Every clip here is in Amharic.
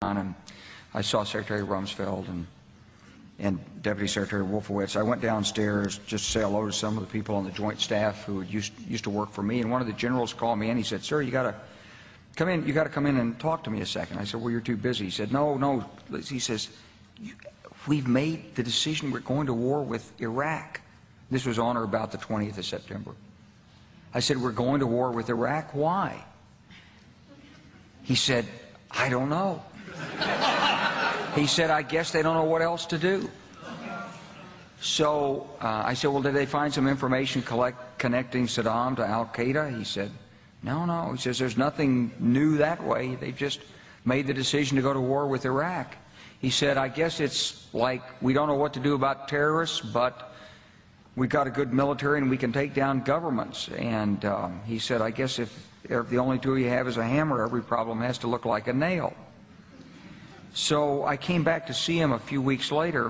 and I saw Secretary Rumsfeld and Deputy Secretary Wolfowitz. I went downstairs just to say hello to some of the people on the joint staff who used to work for me, and one of the generals called me in. He said, "Sir, you got to come in. You got to come in and talk to me a second." I said, "Well, you're too busy." He said, "No." He says, "We've made the decision. We're going to war with Iraq." This was on or about the 20th of September. I said, "We're going to war with Iraq. Why?" He said, "I don't know." He said, "I guess they don't know what else to do." So I said, "Well, did they find some information connecting Saddam to Al-Qaeda?" He said, No. He says, "There's nothing new that way. They've just made the decision to go to war with Iraq." He said, "I guess it's like we don't know what to do about terrorists, but we've got a good military and we can take down governments." And he said, "I guess if the only tool you have is a hammer, every problem has to look like a nail." So I came back to see him a few weeks later,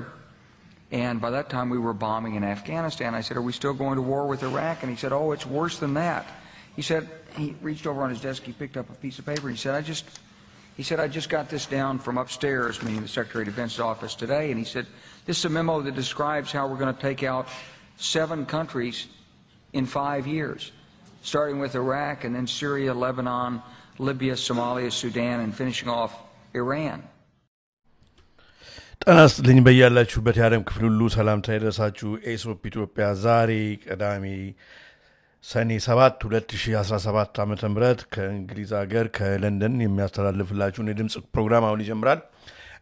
and by that time we were bombing in Afghanistan. I said, "Are we still going to war with Iraq?" And he said, "Oh, it's worse than that." He said, he reached over on his desk, he picked up a piece of paper, and he said, I just got this down from upstairs, meaning the Secretary of Defense's office today, and he said, "This is a memo that describes how we're going to take out 7 countries in 5 years, starting with Iraq and then Syria, Lebanon, Libya, Somalia, Sudan, and finishing off Iran." ጣናስ ልኝ በያላችሁበት የዓለም ክፍል ሁሉ ሰላምታ ይድረሳችሁ። ኤሶፕ ኢትዮጵያ ዛሬ ቀዳሚ ሰኔ 7 2017 ዓመተ ምህረት ከእንግሊዝ ሀገር ከለንደን የሚያስተላልፍላችሁ የድምጽ ፕሮግራም አሁን ይጀምራል።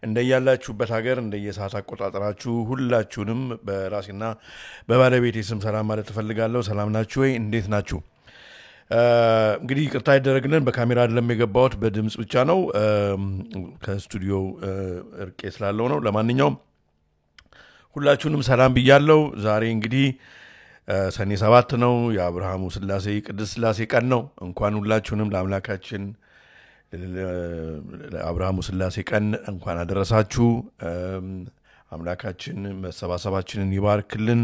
እንደያላችሁበት ሀገር እንደየሰዓት አቆጣጠራችሁ ሁላችሁንም በራሴና በባለቤቴ ስም ሰላም ማለት እፈልጋለሁ። ሰላም ናችሁ ወይ? እንዴት ናችሁ? እንግዲህ ይቅርታ ይደረግልን በካሜራ አይደለም የገባሁት በድምጽ ብቻ ነው ከስቱዲዮ እርቄ ስላለው ነው። ለማንኛውም ሁላችሁንም ሰላም ብያለሁ። ዛሬ እንግዲህ ሰኔ 7 ነው የአብርሃሙ ስላሴ ቅድስት ስላሴ ቀን ነው። እንኳን ሁላችሁንም ለአምላካችን ለአብርሃሙ ስላሴ ቀን እንኳን አደረሳችሁ። አምላካችን መሰባሰባችንን ይባርክልን።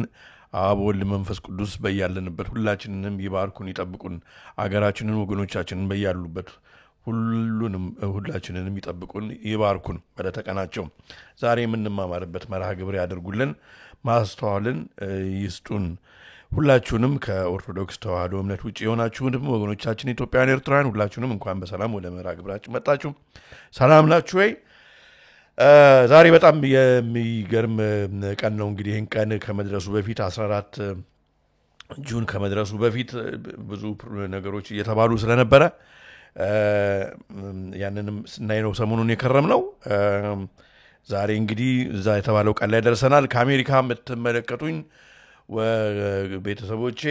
አብ ወልድ መንፈስ ቅዱስ በያለንበት ሁላችንንም ይባርኩን ይጠብቁን። አገራችንን ወገኖቻችንን በያሉበት ሁላችንንም ይጠብቁን ይባርኩን። በለተቀናቸው ዛሬ የምንማማርበት መርሃ ግብር ያደርጉልን ማስተዋልን ይስጡን። ሁላችሁንም ከኦርቶዶክስ ተዋህዶ እምነት ውጪ የሆናችሁንም ወገኖቻችን ኢትዮጵያውያን ኤርትራውያን ሁላችሁንም እንኳን በሰላም ወደ መርሃ ግብራችን መጣችሁ። ሰላም ናችሁ ወይ? ዛሬ በጣም የሚገርም ቀን ነው። እንግዲህ ይህን ቀን ከመድረሱ በፊት 14 ጁን ከመድረሱ በፊት ብዙ ነገሮች እየተባሉ ስለነበረ ያንንም ስናይ ነው ሰሞኑን የከረም ነው። ዛሬ እንግዲህ እዛ የተባለው ቀን ላይ ደርሰናል። ከአሜሪካ የምትመለከቱኝ ቤተሰቦቼ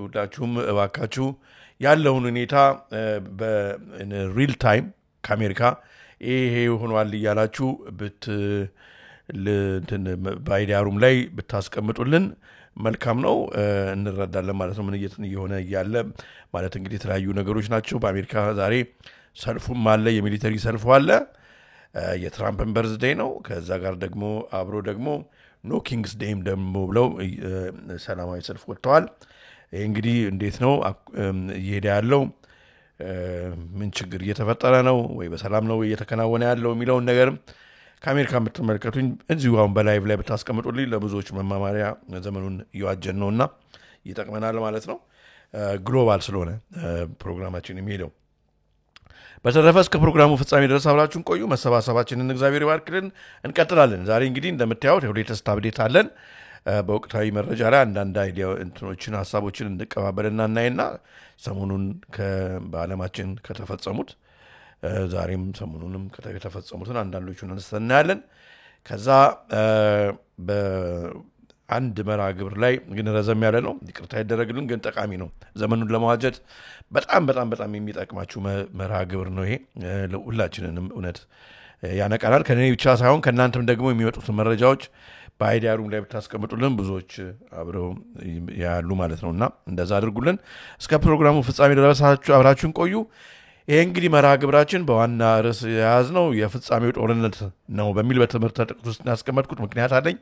ሁላችሁም እባካችሁ ያለውን ሁኔታ በሪል ታይም ከአሜሪካ ይሄ ሆኗል እያላችሁ ባይዲያሩም ላይ ብታስቀምጡልን መልካም ነው። እንረዳለን ማለት ነው ምን እየሆነ እያለ ማለት እንግዲህ የተለያዩ ነገሮች ናቸው። በአሜሪካ ዛሬ ሰልፉም አለ፣ የሚሊተሪ ሰልፉ አለ። የትራምፕን በርዝዴይ ነው። ከዛ ጋር ደግሞ አብሮ ደግሞ ኖ ኪንግስ ዴይም ደግሞ ብለው ሰላማዊ ሰልፍ ወጥተዋል። እንግዲህ እንዴት ነው እየሄደ ያለው? ምን ችግር እየተፈጠረ ነው ወይ በሰላም ነው እየተከናወነ ያለው የሚለውን ነገር ከአሜሪካ የምትመለከቱኝ እዚሁ አሁን በላይቭ ላይ ብታስቀምጡልኝ ለብዙዎች መማማሪያ ዘመኑን እየዋጀን ነውና ይጠቅመናል ማለት ነው። ግሎባል ስለሆነ ፕሮግራማችን የሚሄደው። በተረፈ እስከ ፕሮግራሙ ፍጻሜ ድረስ አብራችሁን ቆዩ። መሰባሰባችንን እግዚአብሔር ይባርክልን። እንቀጥላለን። ዛሬ እንግዲህ እንደምታዩት ሌተስት አፕዴት አለን። በወቅታዊ መረጃ ላይ አንዳንድ እንትኖችን ሐሳቦችን እንቀባበልና እናይና ሰሞኑን በዓለማችን ከተፈጸሙት ዛሬም ሰሞኑንም ከተፈጸሙትን አንዳንዶቹን እናያለን። ከዛ በአንድ መርሃ ግብር ላይ ግን ረዘም ያለ ነው ይቅርታ ይደረግልን ግን ጠቃሚ ነው። ዘመኑን ለማዋጀት በጣም የሚጠቅማችሁ መርሃ ግብር ነው ይሄ። ለሁላችንንም እውነት ያነቃናል። ከኔ ብቻ ሳይሆን ከናንተም ደግሞ የሚወጡት መረጃዎች ባይዲያሩም ላይ ብታስቀምጡልን ብዙዎች አብረው ያሉ ማለት ነውና እንደዛ አድርጉልን። እስከ ፕሮግራሙ ፍጻሜ ድረስ አብራችሁን ቆዩ። ይሄ እንግዲህ መርሃ ግብራችን በዋና ርዕስ የያዝነው የፍጻሜው ጦርነት ነው በሚል በትምህርት ጥቅስ ውስጥ ያስቀመጥኩት ምክንያት አለኝ።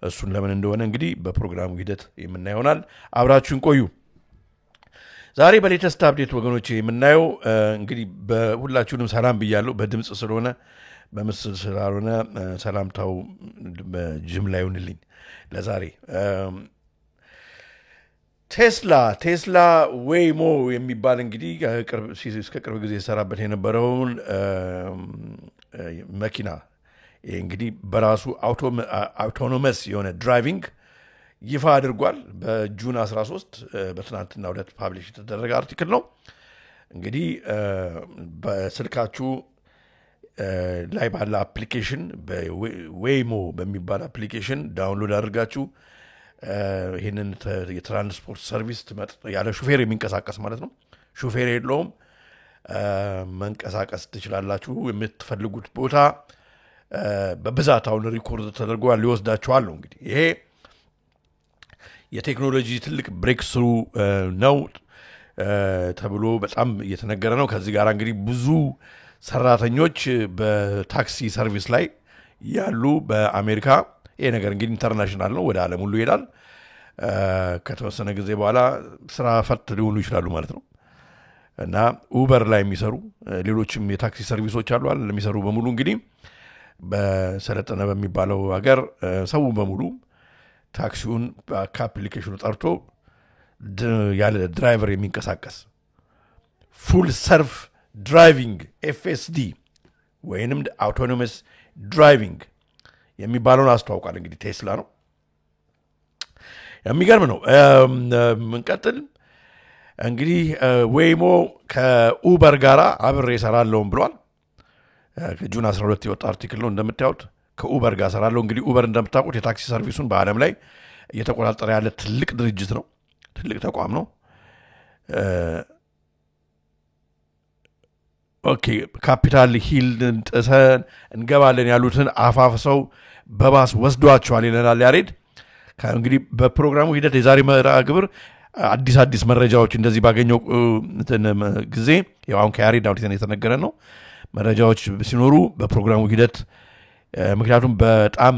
እሱን ለምን እንደሆነ እንግዲህ በፕሮግራሙ ሂደት የምናየው ይሆናል። አብራችሁን ቆዩ። ዛሬ በሌተስት አፕዴት ወገኖች የምናየው እንግዲህ በሁላችሁንም ሰላም ብያለሁ በድምጽ ስለሆነ በምስል ስላልሆነ ሰላምታው በጅምላ ይሁንልኝ ለዛሬ ቴስላ ዌይሞ የሚባል እንግዲህ እስከ ቅርብ ጊዜ የሰራበት የነበረውን መኪና እንግዲህ በራሱ አውቶኖመስ የሆነ ድራይቪንግ ይፋ አድርጓል በጁን 13 በትናንትናው ዕለት ፐብሊሽ የተደረገ አርቲክል ነው እንግዲህ በስልካችሁ ላይ ባለ አፕሊኬሽን በዌይሞ በሚባል አፕሊኬሽን ዳውንሎድ አድርጋችሁ ይሄንን የትራንስፖርት ሰርቪስ ያለ ሹፌር የሚንቀሳቀስ ማለት ነው ሹፌር የለውም መንቀሳቀስ ትችላላችሁ የምትፈልጉት ቦታ በብዛት አሁን ሪኮርድ ተደርጓል ሊወስዳችኋል ነው እንግዲህ ይሄ የቴክኖሎጂ ትልቅ ብሬክ ስሩ ነው ተብሎ በጣም እየተነገረ ነው ከዚህ ጋር እንግዲህ ብዙ ሰራተኞች በታክሲ ሰርቪስ ላይ ያሉ በአሜሪካ ይሄ ነገር እንግዲህ ኢንተርናሽናል ነው ወደ ዓለም ሁሉ ይሄዳል ከተወሰነ ጊዜ በኋላ ስራ ፈት ሊሆኑ ይችላሉ ማለት ነው እና ኡበር ላይ የሚሰሩ ሌሎችም የታክሲ ሰርቪሶች አሉ አይደል የሚሰሩ በሙሉ እንግዲህ በሰለጠነ በሚባለው ሀገር ሰው በሙሉ ታክሲውን በአፕሊኬሽኑ ጠርቶ ያለ ድራይቨር የሚንቀሳቀስ ፉል ሰርፍ ድራይቪንግ ኤፍኤስዲ ወይንም አውቶኖመስ ድራይቪንግ የሚባለውን አስተዋውቋል እንግዲህ ቴስላ ነው የሚገርም ነው እንቀጥል እንግዲህ ዌይሞ ከኡበር ጋራ አብሬ እሰራለሁም ብሏል ከጁን 12 የወጣ አርቲክል ነው እንደምታዩት ከኡበር ጋር ሰራለው እንግዲህ ኡበር እንደምታውቁት የታክሲ ሰርቪሱን በአለም ላይ እየተቆጣጠረ ያለ ትልቅ ድርጅት ነው ትልቅ ተቋም ነው ኦኬ ካፒታል ሂል ጥሰን እንገባለን ያሉትን አፋፍሰው በባስ ወስዷቸዋል ይለናል ያሬድ እንግዲህ በፕሮግራሙ ሂደት የዛሬ መርሃ ግብር አዲስ መረጃዎች እንደዚህ ባገኘው ጊዜ ያው አሁን ከያሬድ አውዲተን የተነገረ ነው መረጃዎች ሲኖሩ በፕሮግራሙ ሂደት ምክንያቱም በጣም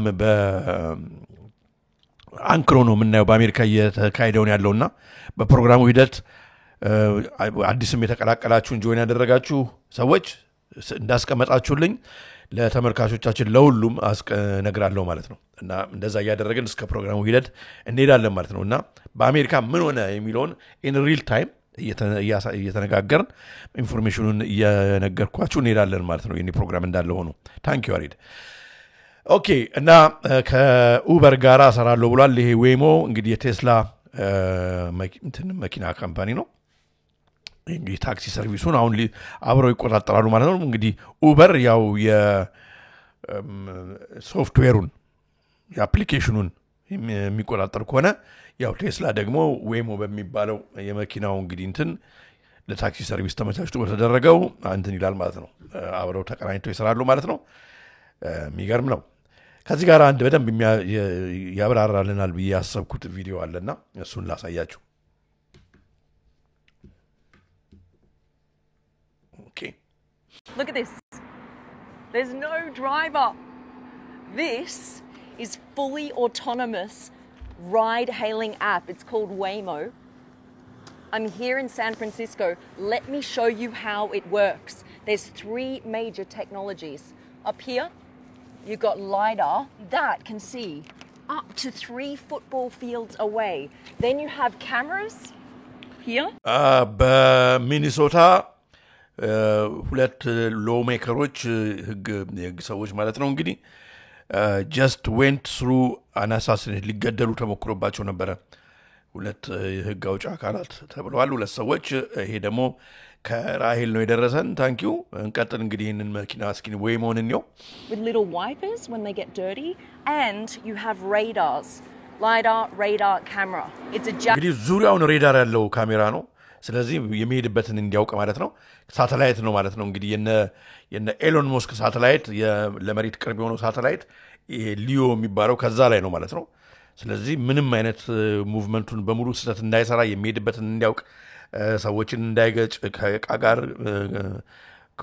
በአንክሮ ነው የምናየው በአሜሪካ እየተካሄደውን ያለውና በፕሮግራሙ ሂደት አዲስም የተቀላቀላችሁን ጆይን ያደረጋችሁ ሰዎች እንዳስቀመጣችሁልኝ ለተመልካቾቻችን ለሁሉም ነግራለሁ ማለት ነው እና እንደዛ ያደረግን እስከ ፕሮግራሙ ሂደት እንሄዳለን ማለት ነውና በአሜሪካ ምን ሆነ የሚለውን ኢን ሪል ታይም እየተነጋገርን ኢንፎርሜሽኑን እየነገርኳችሁ እንሄዳለን ማለት ነው የኔ ፕሮግራም እንዳለ ሆኖ ታንክ ዩ አሪድ ኦኬ እና ከኡበር ጋራ ሰራለሁ ብሏል ይሄ ዌይሞ እንግዲህ የቴስላ መኪና ካምፓኒ ነው እንግዲህ ታክሲ ሰርቪሱን አሁን አብረው ይቆጣጠራሉ ማለት ነው እንግዲህ ኡበር ያው የሶፍትዌሩን የአፕሊኬሽኑን የሚቆጣጠር ከሆነ ያው ቴስላ ደግሞ ዌይሞ በሚባለው የመኪናው እንግዲህ ለታክሲ ሰርቪስ ተመቻችቶ በተደረገው እንትን ይላል ማለት ነው አብረው ተቀናኝተው ይሰራሉ ማለት ነው የሚገርም ነው ከዚህ ጋር አንድ በደንብ ያብራራልናል ብዬ ያሰብኩት ቪዲዮ አለና እሱን ላሳያችሁ Okay. Look at this. There's no driver. This is fully autonomous ride-hailing app. It's called Waymo. I'm here in San Francisco. Let me show you how it works. There's 3 major technologies. Up here, you've got LiDAR. That can see up to 3 football fields away. Then you have cameras here. Minnesota ሁለት ሎ ሜከሮች ህግ ሰዎች ማለት ነው እንግዲህ just went through an assassination ሊገደሉ ተሞክሮባቸው ነበር ሁለት ህግ አውጭ አካላት ተብለዋል ሁለት ሰዎች ይሄ ደግሞ ከራሄል ነው የደረሰን ታንክ ዩ እንቀጥል እንግዲህ ይሄንን መኪና እስኪ ዌይሞን ነው with little wipers when they get dirty and you have radars lidar camera it's a እንግዲህ ዙሪያውን ሬዳር ያለው ካሜራ ነው ስለዚህ የሚሄድበትን እንዲያውቅ ማለት ነው ሳተላይት ነው ማለት ነው እንግዲህ የነ ኤሎን ሞስክ ሳተላይት ለመሬት ቅርብ የሆነው ሳተላይት ሊዮ የሚባለው ከዛ ላይ ነው ማለት ነው ስለዚህ ምንም አይነት ሙቭመንቱን በሙሉ ስህተት እንዳይሰራ የሚሄድበትን እንዲያውቅ ሰዎችን እንዳይገጭ ከዕቃ ጋር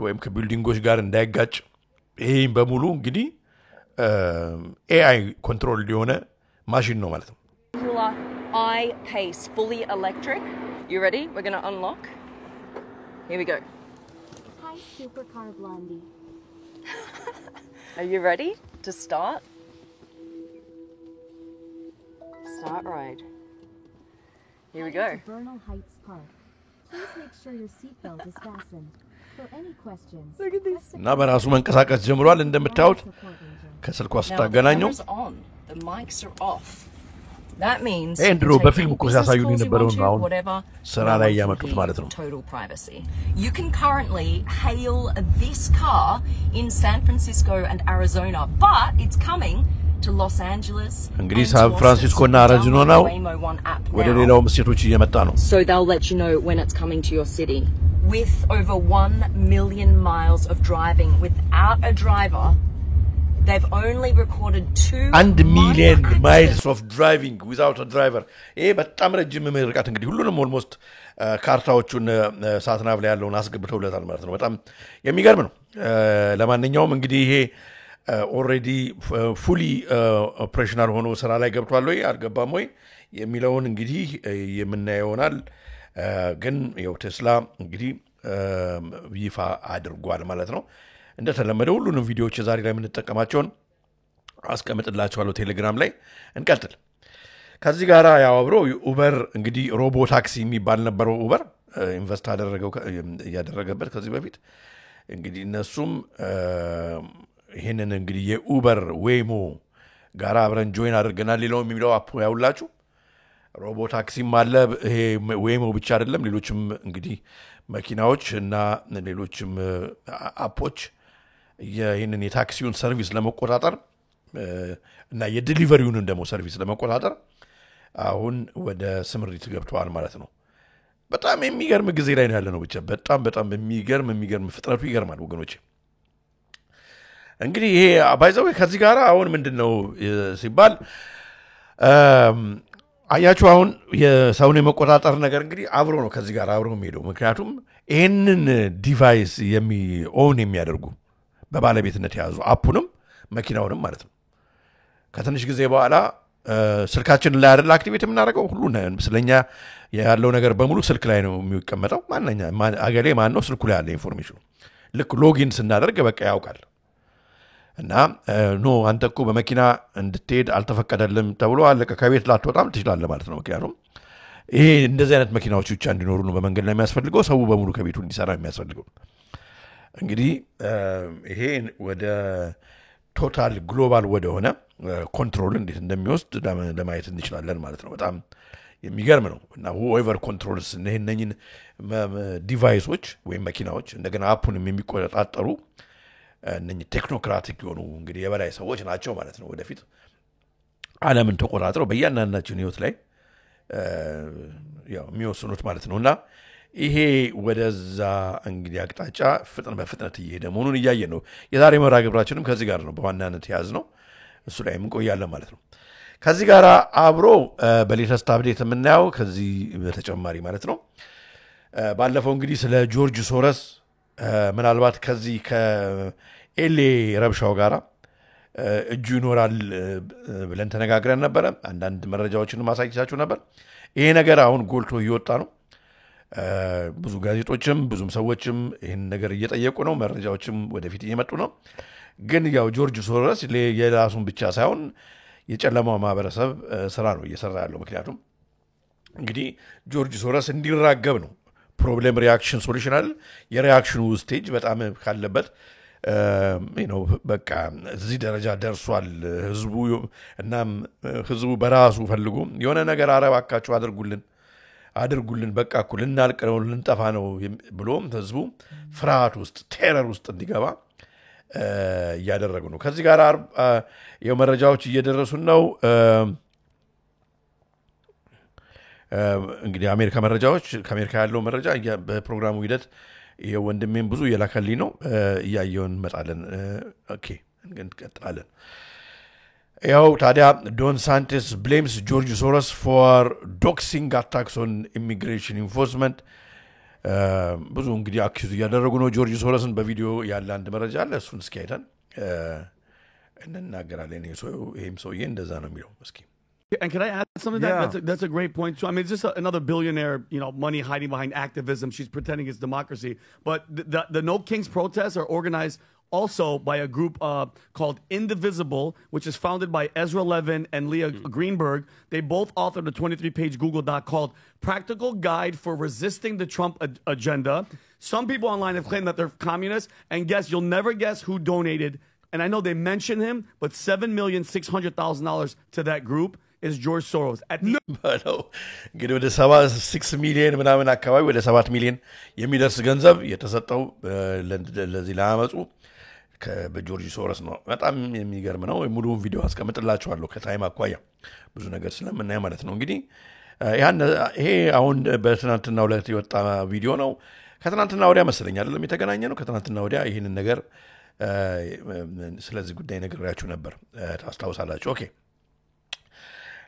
ወይም ከቢልዲንጎች ጋር እንዳይጋጭ ይሄ በሙሉ እንግዲህ ኤአይ ኮንትሮል የሆነ ማሽን ነው ማለት ነው I pace fully electric You ready? We're going to unlock. Here we go. Hi, Supercar Blondie. Are you ready to start? Start ride. Here we go. Heading to Bernal Heights Park. Please make sure your seatbelt is fastened. For any questions, Look at this. እና በራሱ መንቀሳቀስ ጀምሯል እንደምታዩት ከስልኳ Now the ስታገናኘው camera's on. The mics are off. That means ይሄ ድሮ በፊልም እኮ ሲያሳዩን የነበረውን ነው አሁን whatever. ስራ ላይ ያመጡት ማለት ነው። Total privacy. You can currently hail this car in San Francisco and Arizona, but it's coming to Los Angeles. እንግዲህ ሳን ፍራንሲስኮ እና አሪዞና ነው ወደ ሌላው ስቴቶች እየመጣ ነው። So they'll let you know when it's coming to your city. With over 1 million miles of driving without a driver, they've only recorded 1 million miles of driving without a driver. ይሄ በጣም ረጅም ርቀት እንግዲህ ሁሉንም ኦልሞስት ካርታዎቹን ሳትናቭ ላይ ያለውን አስገብተውለታል ማለት ነው። በጣም የሚገርም ነው። ለማንኛውም እንግዲህ ይሄ ኦልሬዲ ፉሊ ኦፕሬሽናል ሆኖ ስራ ላይ ገብቷል ወይ አልገባም ወይ የሚለውን እንግዲህ የምናየው ይሆናል። ግን ያው ቴስላ እንግዲህ ይፋ አድርጓል ማለት ነው። እንደተለመደው ሁሉንም ቪዲዮዎች ዛሬ ላይ የምንጠቀማቸውን አስቀምጥላችኋለሁ ቴሌግራም ላይ። እንቀጥል። ከዚህ ጋር ያው አብሮ ኡበር እንግዲህ ሮቦ ታክሲ የሚባል ነበረው ኡበር ኢንቨስት ያደረገበት ከዚህ በፊት እንግዲህ እነሱም ይሄንን እንግዲህ የኡበር ዌይሞ ጋራ አብረን ጆይን አድርገናል ሌላው የሚለው አፕ ያውላችሁ ሮቦ ታክሲም አለ። ይሄ ዌይሞ ብቻ አይደለም ሌሎችም እንግዲህ መኪናዎች እና ሌሎችም አፖች ይሄንን የታክሲውን ሰርቪስ ለመቆጣጠር እና የዲሊቨሪውን ደግሞ ሰርቪስ ለመቆጣጠር አሁን ወደ ስምሪት ገብተዋል ማለት ነው። በጣም የሚገርም ጊዜ ላይ ነው ያለነው። ብቻ በጣም የሚገርም ፍጥነቱ ይገርማል ወገኖች። እንግዲህ ይሄ ባይዘው ከዚህ ጋር አሁን ምንድነው ሲባል አያችሁ አሁን የሰውን የመቆጣጠር ነገር እንግዲህ አብሮ ነው ከዚህ ጋር አብሮ የሚሄደው። ምክንያቱም ይሄንን ዲቫይስ የሚያደርጉ በባለቤትነት የያዙ አፑንም መኪናውንም ማለት ነው ከትንሽ ጊዜ በኋላ ስልካችን ላይ አይደል አክቲቬት የምናደርገው ሁሉ ስለኛ ያለው ነገር በሙሉ ስልክ ላይ ነው የሚቀመጠው። አገሌ ማን ነው ስልኩ ላይ ያለ ኢንፎርሜሽኑ ልክ ሎጊን ስናደርግ በቃ ያውቃል። እና ኖ አንተ እኮ በመኪና እንድትሄድ አልተፈቀደልም ተብሎ አለቀ ከቤት ላትወጣም ትችላለህ ማለት ነው። ምክንያቱም ይሄ እንደዚህ አይነት መኪናዎች ብቻ እንዲኖሩ ነው በመንገድ ላይ የሚያስፈልገው ሰው በሙሉ ከቤቱ እንዲሰራ የሚያስፈልገው። እንግዲህ ይሄ ወደ ቶታል ግሎባል ወደ ሆነ ኮንትሮል እንዴት እንደሚወስድ ለማየት እንችላለን ማለት ነው። በጣም የሚገርም ነው። እና ሆኤቨር ኮንትሮልስ እነኚህን ዲቫይሶች ወይም መኪናዎች እንደገና አፑንም የሚቆጣጠሩ እነኚህ ቴክኖክራቲክ የሆኑ እንግዲህ የበላይ ሰዎች ናቸው ማለት ነው። ወደፊት ዓለምን ተቆጣጥረው በእያንዳንዳችን ህይወት ላይ ያው የሚወስኑት ማለት ነውና ይሄ ወደዛ እንግዲህ አቅጣጫ በፍጥነት እየሄደ መሆኑን እያየን ነው። የዛሬ መርሃ ግብራችንም ከዚህ ጋር ነው በዋናነት ያዝነው። እሱ ላይ እንቆያለን ማለት ነው። ከዚህ ጋር አብሮ በሌተስት አፕዴት የምናየው ከዚህ በተጨማሪ ማለት ነው ባለፈው እንግዲህ ስለ ጆርጅ ሶረስ ምናልባት ከዚህ ከኤሌ ረብሻው ጋራ እጁ ይኖራል ብለን ተነጋግረን ነበር። አንዳንድ መረጃዎችን ማሳየቻችሁ ነበር። ይሄ ነገር አሁን ጎልቶ እየወጣ ነው። ብዙ ጋዜጦችም ብዙም ሰዎችም ይሄን ነገር እየጠየቁ ነው። መረጃዎችም ወደፊት እየመጡ ነው። ግን ያው ጆርጅ ሶረስ የራሱን ብቻ ሳይሆን የጨለማው ማህበረሰብ ስራ ነው እየሰራ ያለው። ምክንያቱም እንግዲህ ጆርጅ ሶረስ እንዲራገብ ነው ፕሮብሌም ሪአክሽን ሶሉሽን አይደል የሪአክሽኑ ስቴጅ በጣም ካለበት በቃ እዚህ ደረጃ ደርሷል ህዝቡ። እናም ህዝቡ በራሱ ፈልጎ የሆነ ነገር አረባካችሁ አድርጉልን በቃ እኮ ልናልቅ ነው ልንጠፋ ነው ብሎ ህዝቡ ፍርሃት ውስጥ ቴረር ውስጥ እንዲገባ እያደረጉ ነው። ከዚህ ጋር መረጃዎች እየደረሱን ነው። እንግዲህ አሜሪካ መረጃዎች ከአሜሪካ ያለው መረጃ በፕሮግራሙ ሂደት የወንድሜን ብዙ የላከልኝ ነው እያየውን እንመጣለን። ኦኬ እንቀጥላለን። ያው ታዲያ ዶን ሳንቲስ blames George Soros for doxing attacks on immigration enforcement ብዙ እንግዲህ አክዩዝ እያደረጉ ነው ጆርጅ ሶሮስን። በቪዲዮ ያለ አንድ መረጃ አለ እሱን እስኪ አይተን እንናገራለን። ይሄም ሰውዬ እንደዛ ነው የሚለው እስኪ And can I add something? Yeah. That's a great point too. I mean, it's just another billionaire, money hiding behind activism. She's pretending it's democracy. But the No Kings protests are organized also by a group called Indivisible, which is founded by Ezra Levin and Leah Greenberg. They both authored a 23-page Google Doc called Practical Guide for Resisting the Trump Agenda. Some people online have claimed that they're communists. And you'll never guess who donated. And I know they mentioned him, but $7,600,000 to that group is George Soros. እንግዲህ ወደ 76 ሚሊዮን ምናምን አካባቢ ወደ 7 ሚሊዮን የሚደርስ ገንዘብ የተሰጠው ለዚህ ለአመጹ በጆርጅ ሶሮስ ነው። በጣም የሚገርም ነው። ሙሉውን ቪዲዮ አስቀምጥላችኋለሁ ከታይም አኳያ ብዙ ነገር ስለምናይ ማለት ነው። እንግዲህ ይሄ አሁን በትናንትናው ዕለት የወጣ ቪዲዮ ነው። ከትናንትና ወዲያ መሰለኝ አይደለም የተገናኘ ነው። ከትናንትና ወዲያ ይሄንን ነገር ስለዚህ ጉዳይ ነግሬያችሁ ነበር ታስታውሳላችሁ። ኦኬ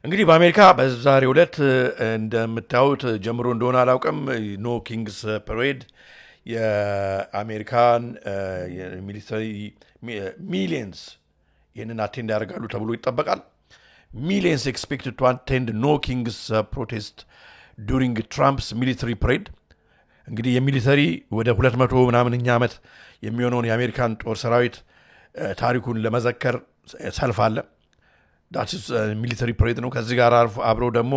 እንግዲህ በአሜሪካ በዛሬው ዕለት እንደምታዩት ጀምሮ እንደሆነ አላውቅም ኖ ኪንግስ ፓሬድ የአሜሪካን ሚሊተሪ ሚሊየንስ ይህንን አቴንድ ያደርጋሉ ተብሎ ይጠበቃል። ሚሊየንስ ኤክስፔክትድ ቱ አቴንድ ኖ ኪንግስ ፕሮቴስት ዱሪንግ ትራምፕስ ሚሊተሪ ፓሬድ። እንግዲህ የሚሊተሪ ወደ 200 ምናምንኛ ዓመት የሚሆነውን የአሜሪካን ጦር ሰራዊት ታሪኩን ለመዘከር ሰልፍ አለ። ዳትስ ሚሊተሪ ፓሬድ ነው። ከዚህ ጋር አብሮ ደግሞ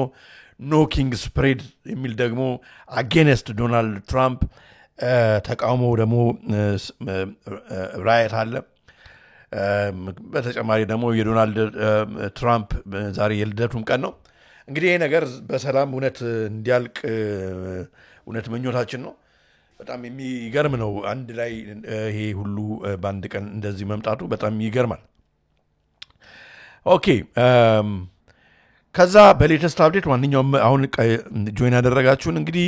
ኖ ኪንግስ ፓሬድ የሚል ደግሞ አጌንስት ዶናልድ ትራምፕ ተቃውሞ ደግሞ ራይት አለ። በተጨማሪ ደግሞ የዶናልድ ትራምፕ ዛሬ የልደቱም ቀን ነው። እንግዲህ ይሄ ነገር በሰላም እውነት እንዲያልቅ እውነት ምኞታችን ነው። በጣም የሚገርም ነው። አንድ ላይ ይሄ ሁሉ በአንድ ቀን እንደዚህ መምጣቱ በጣም ይገርማል። ኦኬ ከዛ በሌተስት አፕዴት ዋንኛውም አሁን ጆይን ያደረጋችሁን እንግዲህ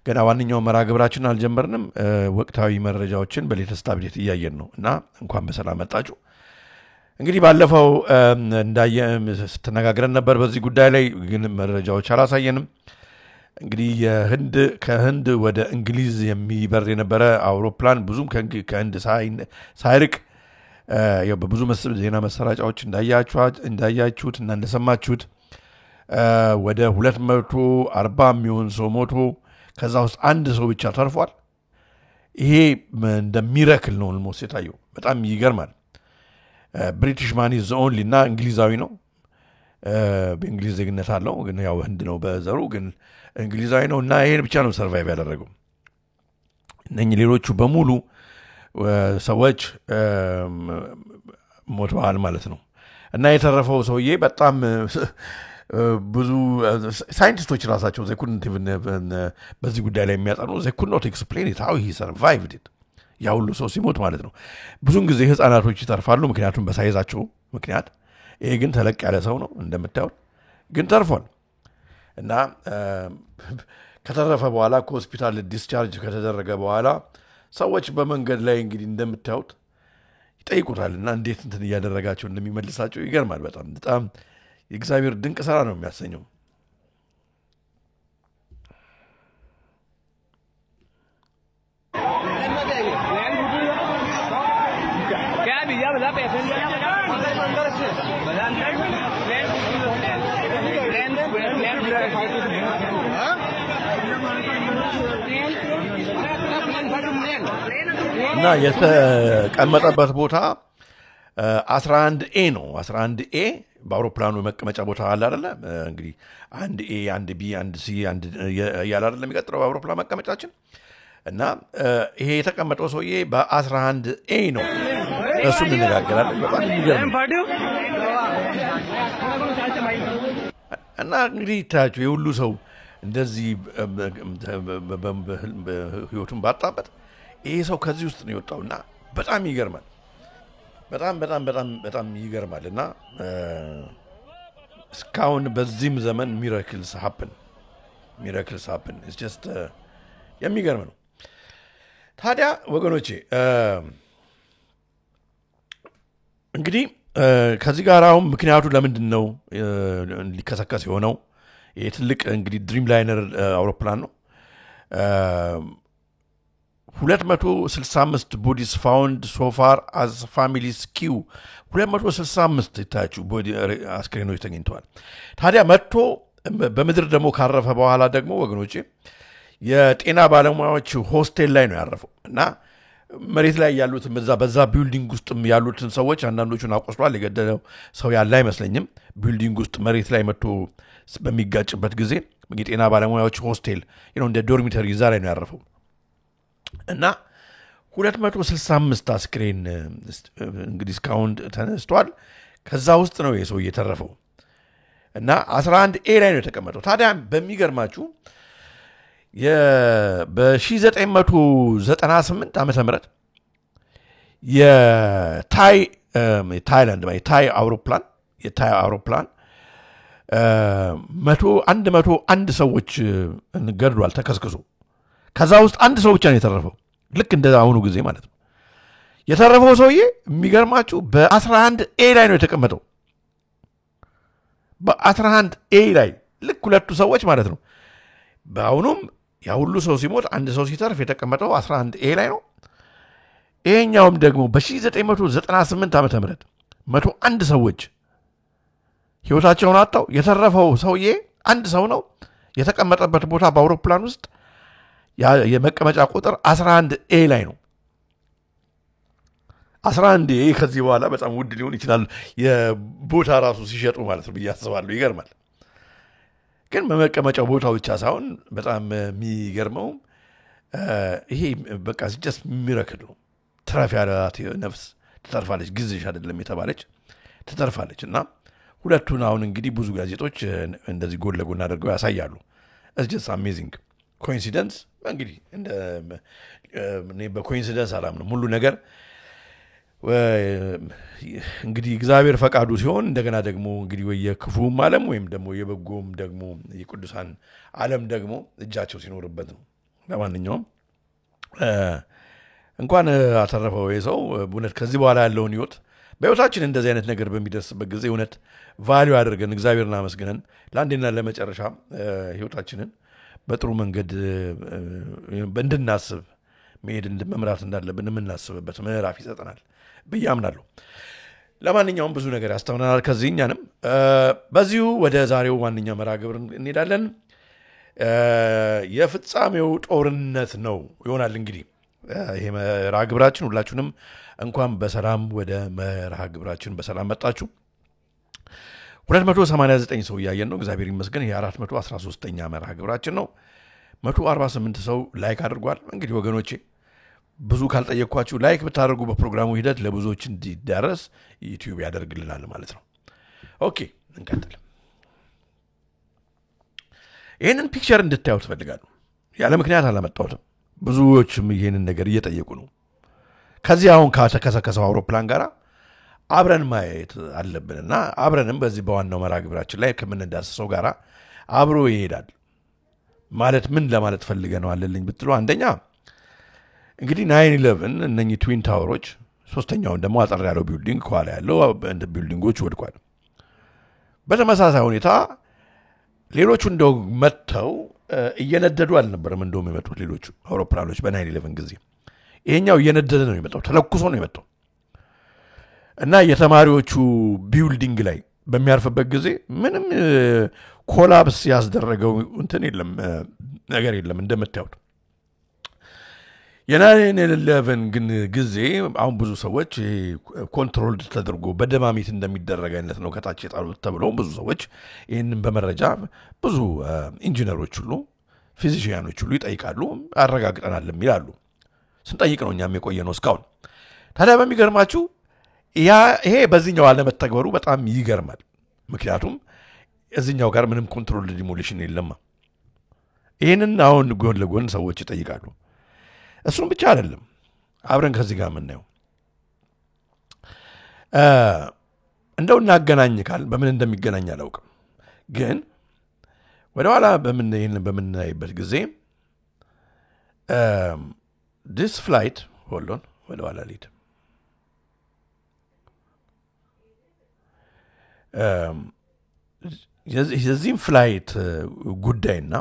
ገና ዋንኛው መርሃ ግብራችን አልጀመርንም። ወቅታዊ መረጃዎችን በሌተስት አፕዴት እያየን ነው እና እንኳን በሰላም መጣችሁ። እንግዲህ ባለፈው ስትነጋገረን ነበር በዚህ ጉዳይ ላይ ግን መረጃዎች አላሳየንም። እንግዲህ ከህንድ ወደ እንግሊዝ የሚበር የነበረ አውሮፕላን ብዙም ከህንድ ሳይርቅ በብዙ ዜና መሰራጫዎች እንዳያችሁት እና እንደሰማችሁት ወደ 240 የሚሆን ሰው ሞቶ ከዛ ውስጥ አንድ ሰው ብቻ ተርፏል። ይሄ እንደሚረክል ነው ኦልሞስት የታየው። በጣም ይገርማል። ብሪቲሽ ማን ኢዝ ኦንሊ እና እንግሊዛዊ ነው። በእንግሊዝ ዜግነት አለው ግን ያው ህንድ ነው በዘሩ ግን እንግሊዛዊ ነው እና ይሄን ብቻ ነው ሰርቫይቭ ያደረገው። እነኚህ ሌሎቹ በሙሉ ሰዎች ሞተዋል ማለት ነው። እና የተረፈው ሰውዬ በጣም ብዙ ሳይንቲስቶች ራሳቸው they couldn't even በዚህ ጉዳይ ላይ የሚያጠኑ they could not explain it how he survived it። ያ ሁሉ ሰው ሲሞት ማለት ነው። ብዙውን ጊዜ ህፃናቶች ይተርፋሉ ምክንያቱም በሳይዛቸው ምክንያት። ይሄ ግን ተለቅ ያለ ሰው ነው እንደምታዩት ግን ተርፏል። እና ከተረፈ በኋላ ከሆስፒታል ዲስቻርጅ ከተደረገ በኋላ ሰዎች በመንገድ ላይ እንግዲህ እንደምታዩት ይጠይቁታልና እንዴት እንትን እያደረጋቸው እንደሚመልሳቸው ይገርማል። በጣም የእግዚአብሔር ድንቅ ሥራ ነው የሚያሰኘው። እና የተቀመጠበት ቦታ 11A ነው። 11A በአውሮፕላኑ መቀመጫ ቦታ አለ አይደለ? እንግዲህ 1A 1B 1C ያለ አይደለ የሚቀጥለው አውሮፕላን መቀመጫችን እና ይሄ የተቀመጠው ሰውዬ በ11A ነው። እሱ እንነጋገራለን። በጣም የሚገርም እና እንግዲህ ታችሁ የሁሉ ሰው እንደዚህ ህይወቱን ባጣበት ይሄ ሰው ከዚህ ውስጥ ነው የወጣውና በጣም ይገርማል። በጣም ይገርማልና እስካሁን በዚህም ዘመን miracles happen it's just የሚገርም ነው። ታዲያ ወገኖቼ እንግዲህ ከዚህ ጋር አሁን ምክንያቱ ለምንድን ነው ሊከሰከስ የሆነው? ይሄ ትልቅ እንግዲህ ድሪም ላይነር አውሮፕላን ነው። 265 bodies found so far as families queue 265 ታችሁ ቦዲ አስክሬኖች ተገኝተዋል ታዲያ መጥቶ በመድር ደሞ ካረፈ በኋላ ደግሞ ወገኖቼ የጤና ባለሙያዎች ሆስቴል ላይ ነው ያረፈው እና መሬት ላይ ያሉት በዛ ቢልዲንግ ውስጥ ያሉትን ሰዎች አንዳንዶቹን አቆስሏል የገደለው ሰው ያለ አይመስለኝም ቢልዲንግ ውስጥ መሬት ላይ መጥቶ በሚጋጭበት ጊዜ የጤና ባለሙያዎች ሆስቴል እንደ ዶርሚተሪ እዛ ላይ ነው ያረፈው እና 265 አስክሬን እንግዲህ እስካሁን ተነስቷል ከዛ ውስጥ ነው የሰው እየተረፈው እና 11 ኤ ላይ ነው የተቀመጠው ታዲያ በሚገርማችሁ በ1998 ዓመተ ምህረት የታይ አውሮፕላን 101 ሰዎች ገድሏል ተከስክሶ ከዛ ውስጥ አንድ ሰው ብቻ ነው የተረፈው ልክ እንደ አሁኑ ጊዜ ማለት ነው የተረፈው ሰውዬ የሚገርማችሁ በ11 ኤ ላይ ነው የተቀመጠው በ11 ኤ ላይ ልክ ሁለቱ ሰዎች ማለት ነው በአሁኑም ያ ሁሉ ሰው ሲሞት አንድ ሰው ሲተርፍ የተቀመጠው 11 ኤ ላይ ነው ይሄኛውም ደግሞ በ1998 ዓመተ ምህረት 101 ሰዎች ህይወታቸውን አጣው የተረፈው ሰውዬ አንድ ሰው ነው የተቀመጠበት ቦታ በአውሮፕላን ውስጥ የመቀመጫ ቁጥር 11 ኤ ላይ ነው 11 ኤ ከዚህ በኋላ በጣም ውድ ሊሆን ይችላል የቦታ ራሱ ሲሸጡ ማለት ነው በያስባሉ ይገርማል ግን በመቀመጫው ቦታው ብቻ ሳይሆን በጣም የሚገርመው ይሄ በቃ just miracle ነው ትራፍ ያላት ነፍስ ተተርፋለች ግዝሽ አይደለም የተባለች ተተርፋለች እና ሁለቱን አሁን እንግዲህ ብዙ ጋዜጦች እንደዚህ ጎን ለጎን አድርገው ያሳያሉ it's just amazing coincidence እንግዲህ እኔ በኮኢንሲደንስ አላምንም ሁሉ ነገር እንግዲህ እግዚአብሔር ፈቃዱ ሲሆን እንደገና ደግሞ እንግዲህ የክፉም ዓለም ወይም ደግሞ የበጎም ደግሞ የቅዱሳን ዓለም ደግሞ እጃቸው ሲኖርበት ነው ለማንኛውም እንኳን አተረፈው የሰው እውነት ከዚህ በኋላ ያለውን ህይወት በህይወታችን እንደዚህ አይነት ነገር በሚደርስበት ጊዜ እውነት ቫልዩ አድርገን እግዚአብሔርና መስገነን ለአንዴና ለመጨረሻ ህይወታችንን በጥሩ መንገድ እንድናስብ መሄድ መምራት እንዳለብን የምናስብበት ምዕራፍ ይሰጠናል በያምናለሁ ለማንኛውም ብዙ ነገር ያስተውናል ከዚህኛንም በዚሁ ወደ ዛሬው ዋንኛ መርሃ ግብር እንሄዳለን የፍጻሜው ጦርነት ነው ይሆናል እንግዲህ ይሄ መርሃ ግብራችን ሁላችሁንም እንኳን በሰላም ወደ መርሃ ግብራችን በሰላም መጣችሁ 289 ሰው ያየን ነው እግዚአብሔር ይመስገን የ413ኛ መርሃ ግብራችን ነው 148 ሰው ላይክ አድርጓል እንግዲህ ወገኖቼ ብዙ ካልጠየቅኳችሁ ላይክ ብታደርጉ በፕሮግራሙ ሂደት ለብዙዎች እንዲዳረስ ዩቲዩብ ያደርግልናል ማለት ነው ኦኬ እንቀጥል ይሄንን ፒክቸር እንድታዩት ፈልጋለሁ ያለ ምክንያት አላመጣሁትም ብዙዎችም ይሄንን ነገር እየጠየቁ ነው ከዚህ አሁን ከተከሰከሰው አውሮፕላን ጋራ አብረን ማየት አለብንና አብረንም በዚህ በዋናው መርሃ ግብራችን ላይ ከምንዳስሰው ጋራ አብሮ ይሄዳል ማለት ምን ለማለት ፈልገነው አለልኝ ብትሉ አንደኛ እንግዲህ 911 እነኚህ ትዊን ታወሮች ሶስተኛውን ደግሞ አጠር ያለው ቢልዲንግ ኳላ ያለው እንደ ቢልዲንጎች ወድቋል በተመሳሳይ ሁኔታ ሌሎቹ እንደው መተው እየነደዱ አልነበረም እንደው የሚመጡት ሌሎቹ አውሮፕላኖች በ911 ጊዜ ይሄኛው እየነደደ ነው የሚመጣው ተለኩሶ ነው የሚመጣው እና የተማሪዎቹ ቢልዲንግ ላይ በሚያርፍበት ጊዜ ምንም ኮላፕስ ያስደረገው እንትን የለም ነገር የለም እንደምታዩት የ911 ግን ጊዜ አሁን ብዙ ሰዎች ኮንትሮልድ ተደርጎ በደማሚት እንደሚደረግ አይነት ነው ከታች የጣሉት ተብሎ ብዙ ሰዎች ይሄንን በመረጃ ብዙ ኢንጂነሮች ሁሉ ፊዚሺያኖች ሁሉ ይጠይቃሉ አረጋግጠናል ይላሉ ስንጠይቅ ነው እኛም የቆየነው እስካሁን ታዲያ በሚገርማችሁ ይሄ በዚህኛው አለመተግበሩ በጣም ይገርማል ምክንያቱም እዚህኛው ጋር ምንም ኮንትሮል ዲሞሊሽን የለም ይሄንን አሁን ጎን ለጎን ሰዎች ይጠይቃሉ እሱም ብቻ አይደለም አብረን ከዚህ ጋር ምናየው እንደው እናገናኝ ካል በምን እንደሚገናኝ አላውቅም ግን ወደ ኋላ በምናይበት ጊዜ this flight hold on ወደ ኋላ ሊድ የዚህም ፍላይት ጉዳይና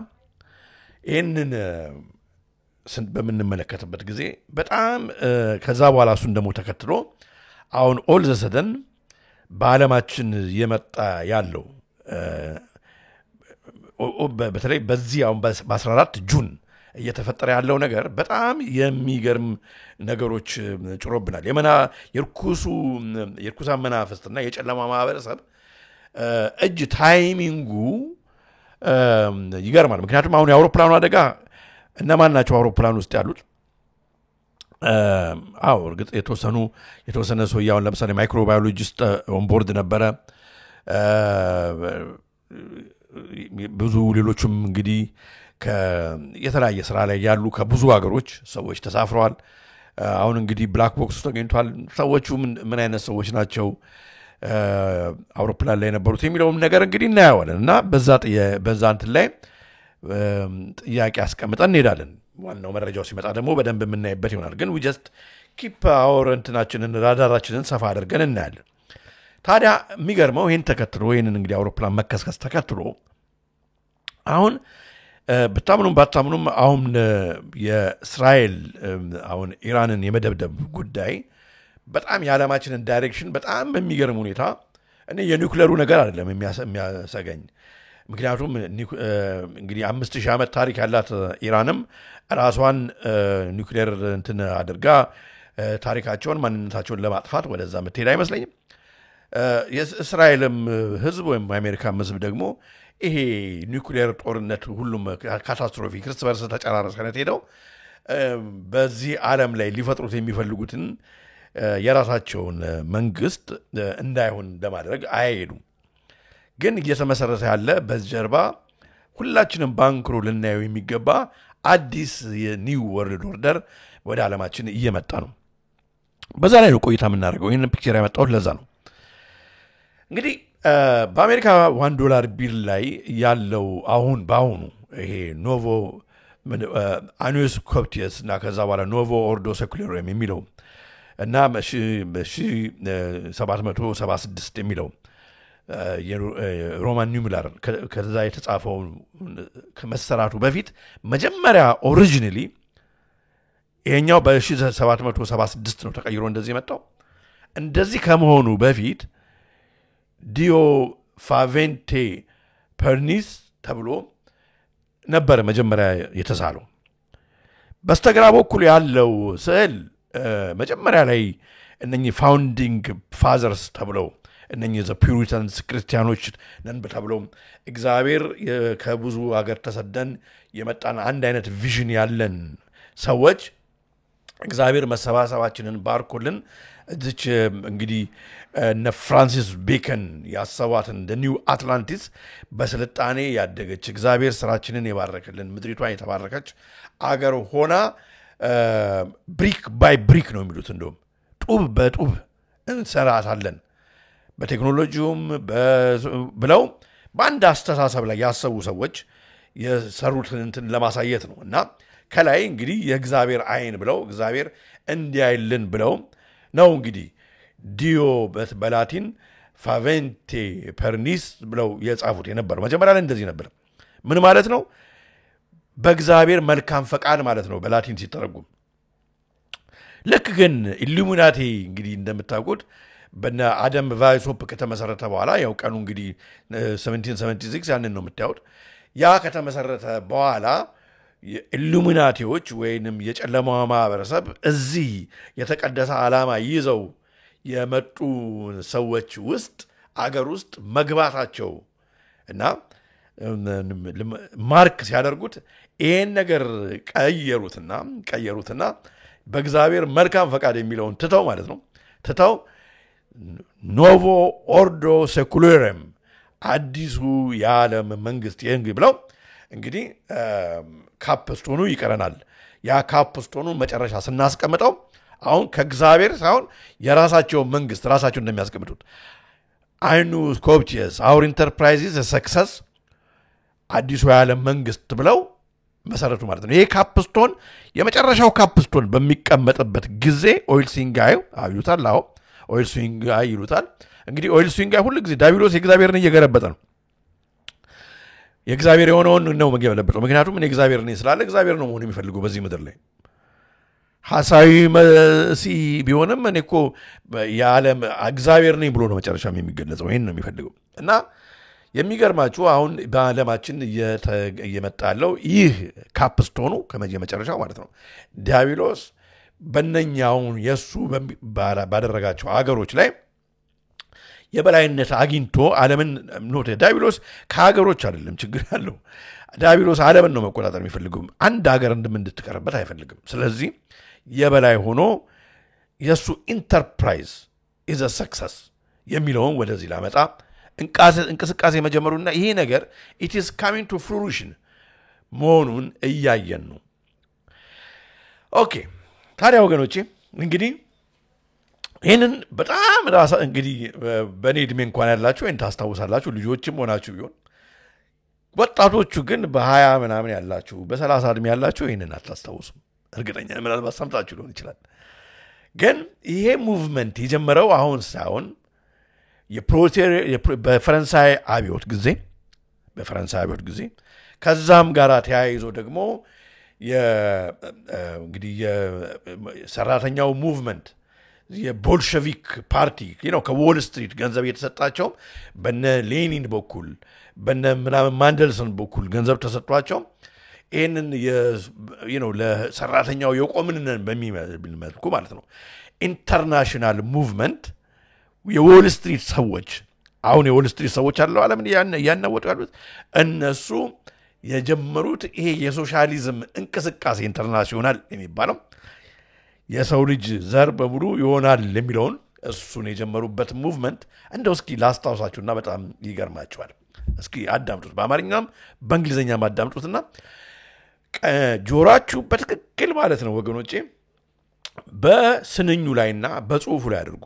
ይህንን በምንመለከትበት ጊዜ በጣም ከዛ በኋላ እሱን ደግሞ ተከትሎ አሁን ኦል ዘ ሰደን በዓለማችን የመጣ ያለው በተለይ በዚህ አሁን በ14 ጁን እየተፈጠረ ያለው ነገር በጣም የሚገርም ነገሮች ጭሮብናል። የርኩሳ መናፍስትና የጨለማ ማህበረሰብ እጅ ታይሚንጉ ይገርማል። ምክንያቱም አሁን የአውሮፕላኑ አደጋ እነማን ናቸው አውሮፕላን ውስጥ ያሉት? እርግጥ የተወሰነ ሰውዬውን ለምሳሌ ማይክሮባዮሎጂስት ኦንቦርድ ነበረ። ብዙ ሌሎችም እንግዲህ የተለያየ ስራ ላይ ያሉ ከብዙ ሀገሮች ሰዎች ተሳፍረዋል። አሁን እንግዲህ ብላክ ቦክስ ተገኝቷል። ሰዎቹ ምን አይነት ሰዎች ናቸው አውሮፕላን ላይ የነበሩት የሚለውም ነገር እንግዲህ እናያዋለን እና በዛ እንትን ላይ ጥያቄ አስቀምጠን እንሄዳለን። ዋናው መረጃው ሲመጣ ደግሞ በደንብ የምናይበት ይሆናል። ግን we just keep our እንትናችንን ራዳራችንን ሰፋ አድርገን እናያለን። ታዲያ የሚገርመው ይህን ተከትሎ ይህንን እንግዲህ አውሮፕላን መከስከስ ተከትሎ አሁን ብታምኑም ባታምኑም አሁን የእስራኤል አሁን ኢራንን የመደብደብ ጉዳይ በጣም የዓለማችንን ዳይሬክሽን በጣም በሚገርም ሁኔታ እኔ የኒውክሌሩ ነገር አይደለም የሚያሰገኝ። ምክንያቱም እንግዲህ 5000 ዓመት ታሪክ ያላት ኢራንም ራሷን ኒውክሌር እንትን አድርጋ ታሪካቸውን ማንነታቸውን ለማጥፋት ወደዛ የምትሄድ አይመስለኝም። የእስራኤልም ህዝብ ወይም የአሜሪካም ህዝብ ደግሞ ይሄ ኒውክሌር ጦርነት ሁሉም ካታስትሮፊክ እርስ በርስ ተጨራረሰነት ሄደው በዚህ ዓለም ላይ ሊፈጥሩት የሚፈልጉትን የራሳቸውን መንግስት እንዳይሆን ለማድረግ አይሄዱም። ግን እየተመሰረተ ያለ በጀርባ ሁላችንም ባንክሮ ልናየው የሚገባ አዲስ የኒው ወርልድ ኦርደር ወደ ዓለማችን እየመጣ ነው። በዛ ላይ ነው ቆይታ የምናደርገው። ይህንን ፒክቸር ያመጣሁት ለዛ ነው። እንግዲህ በአሜሪካ $1 ቢል ላይ ያለው በአሁኑ ይሄ ኖቮ አኒዮስ ኮፕቲየስ እና ከዛ በኋላ ኖቮ ኦርዶ ሴኩላሪም የሚለው እና በ1776 የሚለው ሮማን ኒውምላር ከዛ የተጻፈው ከመሰራቱ በፊት መጀመሪያ ኦሪጂናሊ ይሄኛው በ1776 ነው ተቀይሮ እንደዚህ መጣው። እንደዚህ ከመሆኑ በፊት ዲዮ ፋቬንቴ ፐርኒስ ተብሎ ነበር መጀመሪያ የተሳለው። በስተግራ በኩል ያለው ስዕል መጀመሪያ ላይ እነኚህ ፋውንዲንግ ፋዘርስ ተብለው እነኚህ ዘ ፒውሪታንስ ክርስቲያኖች ነን ተብለው እግዚአብሔር ከብዙ ሀገር ተሰደን የመጣን አንድ አይነት ቪዥን ያለን ሰዎች እግዚአብሔር መሰባሰባችንን ባርኮልን እዚች እንግዲህ እነ ፍራንሲስ ቤከን ያሰቧትን ኒው አትላንቲስ በስልጣኔ ያደገች እግዚአብሔር ስራችንን የባረከልን ምድሪቷን የተባረከች አገር ሆና ብሪክ ባይ ብሪክ ነው የሚሉት። እንደውም ጡብ በጡብ እንሰራታለን በቴክኖሎጂውም ብለው በአንድ አስተሳሰብ ላይ ያሰቡ ሰዎች የሰሩትን እንትን ለማሳየት ነው። እና ከላይ እንግዲህ የእግዚአብሔር አይን ብለው እግዚአብሔር እንዲያይልን ብለው ነው እንግዲህ ዲዮ በላቲን ፋቬንቴ ፐርኒስ ብለው የጻፉት የነበረው። መጀመሪያ ላይ እንደዚህ ነበር። ምን ማለት ነው? በእግዚአብሔር መልካም ፈቃድ ማለት ነው በላቲን ሲተረጉም። ልክ ግን ኢሉሚናቲ እንግዲህ እንደምታውቁት በነ አደም ቫይሶፕ ከተመሰረተ በኋላ ያው ቀኑ እንግዲህ 1776 ያንን ነው የምታዩት። ያ ከተመሰረተ በኋላ ኢሉሚናቲዎች ወይንም የጨለማው ማህበረሰብ እዚህ የተቀደሰ ዓላማ ይዘው የመጡ ሰዎች ውስጥ አገር ውስጥ መግባታቸው እና ማርክ ሲያደርጉት ይሄን ነገር ቀየሩትና በእግዚአብሔር መልካም ፈቃድ የሚለውን ትተው ማለት ነው ትተው ኖቮ ኦርዶ ሴኩላሪም አዲሱ የዓለም መንግስት ይህን ብለው እንግዲህ ካፕስቶኑ ይቀረናል። ያ ካፕስቶኑ መጨረሻ ስናስቀምጠው አሁን ከእግዚአብሔር ሳይሆን የራሳቸው መንግስት ራሳቸው እንደሚያስቀምጡት አኒዮስ ኮፕቲየስ አውር ኢንተርፕራይዝስ ሰክሰስ አዲሱ የዓለም መንግስት ብለው መሰረቱ ማለት ነው። ይሄ ካፕስቶን የመጨረሻው ካፕስቶን በሚቀመጥበት ጊዜ ኦይል ሲንጋይ ይሉታል። ኦይል ሲንጋይ ይሉታል። እንግዲህ ኦይል ሲንጋይ ሁሉ ጊዜ ዳቢሎስ የእግዚአብሔርን እየገረበጠ ነው። የእግዚአብሔር የሆነውን ነው መገለበጥ ምክንያቱም እኔ እግዚአብሔር ነኝ ስላለ እግዚአብሔር ነው መሆን የሚፈልገው በዚህ ምድር ላይ ሐሳዊ መሲህ ቢሆንም እኔ እኮ የዓለም እግዚአብሔር ነኝ ብሎ ነው መጨረሻም የሚገለጸው ይሄን ነው የሚፈልገው እና የሚገርማችሁ አሁን በዓለማችን እየመጣለው ይህ ካፕስቶኑ ከመጨረሻው ማለት ነው ዲያብሎስ በእነኛውን የሱ ባደረጋቸው አገሮች ላይ የበላይነት አግኝቶ ዓለምን ኖት ዲያብሎስ ከሀገሮች አይደለም ችግር ያለው ዲያብሎስ ዓለምን ነው መቆጣጠር የሚፈልገው አንድ ሀገር እንድትቀርበት አይፈልግም ስለዚህ የበላይ ሆኖ የሱ ኢንተርፕራይዝ is a success የሚለውን ወደዚህ ላመጣ እንቅስቃሴ መጀመሩና ይሄ ነገር it is coming to fruition መሆኑን እያየን ነው ኦኬ ታዲያ ወገኖቼ እንግዲህ ይሄንን በጣም ራሳ እንግዲህ በኔ እድሜ እንኳን ያላችሁ እንት ታስታውሳላችሁ ልጆችም ሆናችሁ ቢሆን ወጣቶቹ ግን በ20 ምናምን ያላችሁ በ30 እድሜ ያላችሁ ይሄንን አታስታውሱም እርግጠኛ ምናልባት ሰምታችሁ ሊሆን ይችላል ግን ይሄ ሙቭመንት የጀመረው አሁን ሳይሆን በፈረንሳይ አብዮት ጊዜ ከዛም ጋር ተያይዞ ደግሞ እንግዲህ የሰራተኛው ሙቭመንት የቦልሸቪክ ፓርቲ ከዎል ስትሪት ገንዘብ የተሰጣቸው በነ ሌኒን በኩል በነ ምናምን ማንደልሰን በኩል ገንዘብ ተሰጥቷቸው ይሄንን ለሰራተኛው የቆምንን በሚመልኩ ማለት ነው ኢንተርናሽናል ሙቭመንት የዎል ስትሪት ሰዎች አሁን የዎል ስትሪት ሰዎች አለው ዓለምን ያናወጡ ያሉት እነሱ የጀመሩት ይሄ የሶሻሊዝም እንቅስቃሴ ኢንተርናሽናል የሚባለው የሰው ልጅ ዘር በሙሉ ይሆናል የሚለውን እሱን የጀመሩበት ሙቭመንት እንደው እስኪ ላስታውሳችሁና በጣም ይገርማችኋል እስኪ አዳምጡት በአማርኛም በእንግሊዘኛም አዳምጡትና ጆሮአችሁ በትክክል ማለት ነው ወገኖቼ በስንኙ ላይና በጽሁፉ ላይ አድርጉ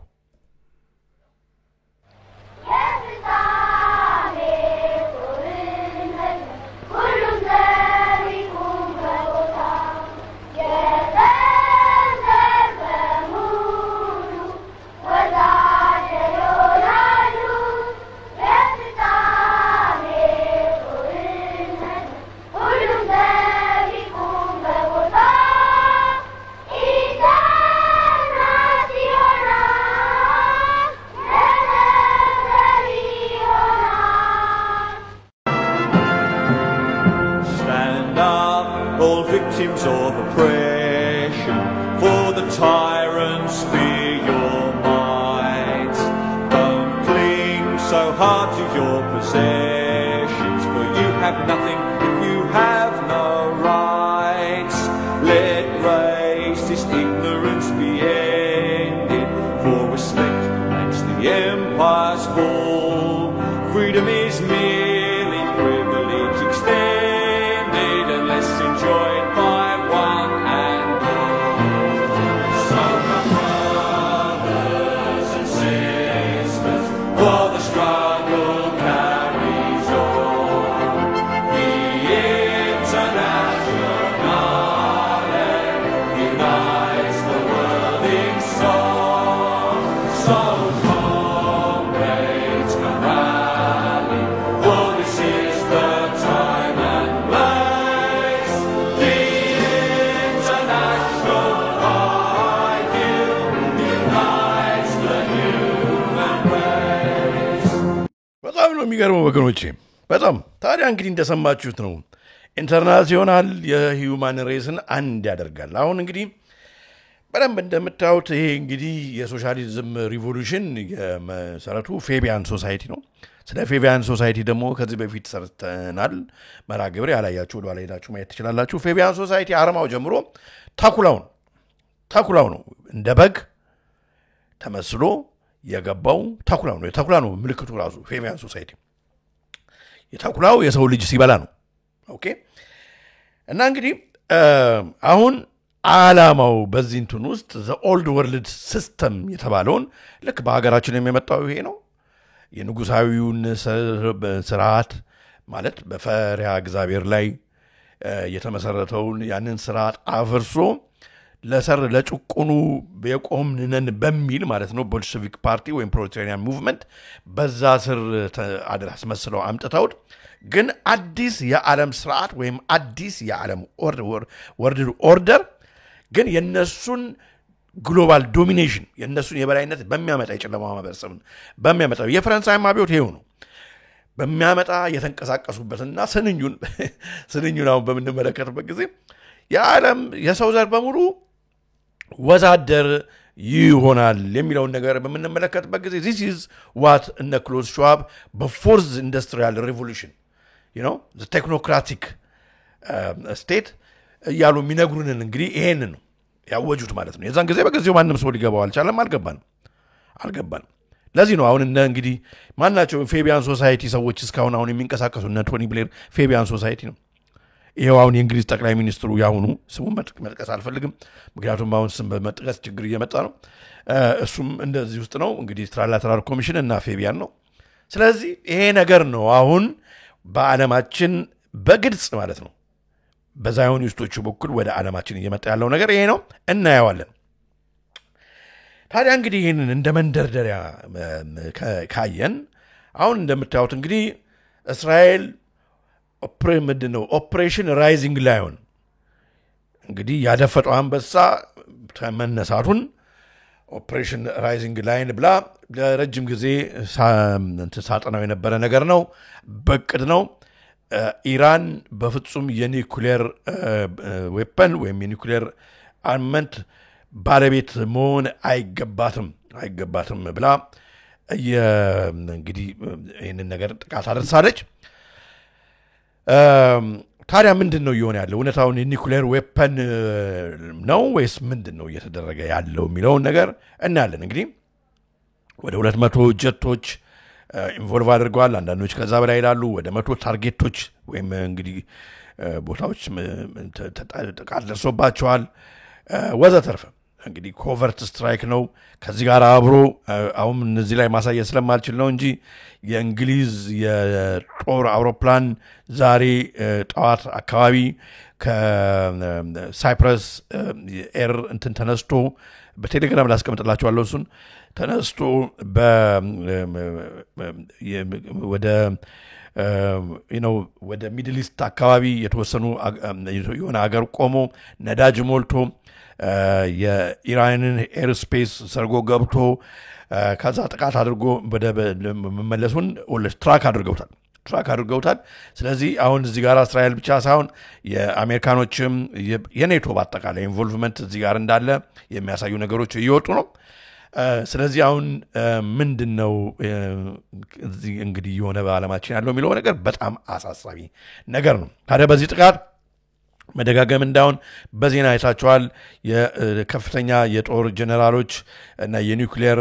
Victims of oppression, for the tyrants fear your might. Don't cling so hard to your possessions, for you have nothing if you have no rights. Let racist ignorance be ended, for respect makes the empires fall. Freedom is merely privilege extended unless enjoyed by one and all. So my brothers and sisters, while the struggle carries on, the Internationale unites the world in song. So comrades come rally, for this is the time and place. The international ideal unites the human race. በጣም ነው የሚገርመው ወገኖቼ በጣም ታዲያ እንግዲህ እንደሰማችሁት ነው ኢንተርናሽናል የሂዩማን ሬስን አንድ ያደርጋል አሁን እንግዲህ በደንብ እንደምታዩት ይሄ እንግዲህ የሶሻሊዝም ሪቮሉሽን የመሰረቱ ፌቢያን ሶሳይቲ ነው ስለ ፌቢያን ሶሳይቲ ደግሞ ከዚህ በፊት ሰርተናል መራግብር ያላያችሁ ወደ ኋላ ሄዳችሁ ማየት ትችላላችሁ ፌቢያን ሶሳይቲ አርማው ጀምሮ ታኩላው ነው እንደ በግ ተመስሎ የገባው ታኩላው ነው የታኩላ ነው ምልክቱ ራሱ ፌቢያን ሶሳይቲ የታኩላው የሰው ልጅ ሲበላ ነው ኦኬ እና እንግዲህ አሁን ዓላማው በዚህ እንትን ውስጥ the old world system የተባለውን ልክ በሀገራችን የሚመጣው ይሄ ነው የንጉሳዊውን ስርዓት ማለት በፈሪሃ እግዚአብሔር ላይ የተመሰረተውን ያንን ስርዓት አፍርሶ ለሰር ለጭቁኑ የቆምነን በሚል ማለት ነው ቦልሸቪክ ፓርቲ ወይም ፕሮሌታሪያን ሙቭመንት በዛ ስር አድራስ መስለው አምጥተውት ግን አዲስ የዓለም ስርዓት ወይም አዲስ የዓለም ኦርደር ግን የነሱን ግሎባል ዶሚኔሽን የነሱን የበላይነት በሚያመጣ የጨለማ ማህበረሰብ በሚያመጣ የፈረንሳይ አብዮት ይሄው ነው በሚያመጣ የተንቀሳቀሱበትና ስንኙን አሁን በምንመለከትበት ጊዜ የዓለም የሰው ዘር በሙሉ ወዛደር ይሆናል የሚለውን ነገር በምንመለከትበት ጊዜ this is what እነ ክሎዝ ሸዋብ በፎርዝ ኢንዱስትሪያል ሪቮሉሽን the technocratic state እያሉ የሚነግሩንን እንግዲህ ይሄን ነው ያወጁት ማለት ነው የዛን ጊዜ በጊዜው ማንም ሰው ሊገባው አልቻለም አልገባንም ለዚህ ነው አሁን እንግዲህ ማናቸው ፌቢያን ሶሳይቲ ሰዎች እስካሁን አሁን የሚንቀሳቀሱ እነ ቶኒ ብሌር ፌቢያን ሶሳይቲ ነው ይሄው አሁን የእንግሊዝ ጠቅላይ ሚኒስትሩ ያሁኑ ስሙን መጥቀስ አልፈልግም ምክንያቱም አሁን ስም በመጥቀስ ችግር እየመጣ ነው እሱም እንደዚህ ውስጥ ነው እንግዲህ ትራላተራል ኮሚሽን እና ፌቢያን ነው ስለዚህ ይሄ ነገር ነው አሁን በዓለማችን በግልጽ ማለት ነው በዛዮኒስቶቹ በኩል ወደ ዓለማችን እየመጣ ያለው ነገር ይሄ ነው እናያዋለን ታዲያ እንግዲህ ይሄንን እንደ መንደርደሪያ ካየን አሁን እንደምታዩት እንግዲህ እስራኤል ኦፕሬሽን ራይዚንግ ላዮን እንግዲህ ያደፈጠው አንበሳ ተመነሳቱን ኦፕሬሽን ራይዚንግ ላይን ብላ ለረጅም ጊዜ ሳጠናው የነበረ ነገር ነው በቅድ ነው ኢራን በፍጹም የኒኩሌር ዌፐን ወይም የኒኩሌር አርመንት ባለቤት መሆን አይገባትም ብላ እንግዲህ ይህንን ነገር ጥቃት አደርሳለች ታዲያ ምንድነው እየሆነ ያለው እውነታውን የኒኩሌር ዌፐን ነው ወይስ ምንድነው እየተደረገ ያለው የሚለውን ነገር እናያለን እንግዲህ ወደ 200 ጀቶች ኢንቮልቭ አድርገዋል አንዳንዶች ከዛ በላይ ይላሉ ወደ 100 ታርጌቶች ወይም እንግዲህ ቦታዎች ጥቃት ደርሶባቸዋል ወዘተርፈ እንግዲህ ኮቨርት ስትራይክ ነው ከዚህ ጋር አብሮ አሁን እዚህ ላይ ማሳየት ስለማልችል ነው እንጂ የእንግሊዝ የጦር አውሮፕላን ዛሬ ጠዋት አካባቢ ከሳይፕረስ ኤር እንትን ተነስቶ በቴሌግራም ላስቀምጥላችኋለሁ እሱን ተነስቶ ወደ ሚድል ኢስት አካባቢ የተወሰኑ የሆነ ሀገር ቆሞ ነዳጅ ሞልቶ የኢራንን ኤርስፔስ ሰርጎ ገብቶ ከዛ ጥቃት አድርጎ ወደ መመለሱን ትራክ አድርገውታል ስለዚህ አሁን እዚህ ጋር እስራኤል ብቻ ሳይሆን የአሜሪካኖችም የኔቶ በአጠቃላይ ኢንቮልቭመንት እዚህ ጋር እንዳለ የሚያሳዩ ነገሮች እየወጡ ነው ስለዚህ አሁን ምንድነው እዚህ እንግዲህ የሆነ በዓለማችን ያለው የሚለው ነገር በጣም አሳሳቢ ነገር ነው ታዲያ በዚህ ጥቃት መደጋገም እንዳውን በዜና አይታችኋል የከፍተኛ የጦር ጀነራሎች እና የኒውክሊየር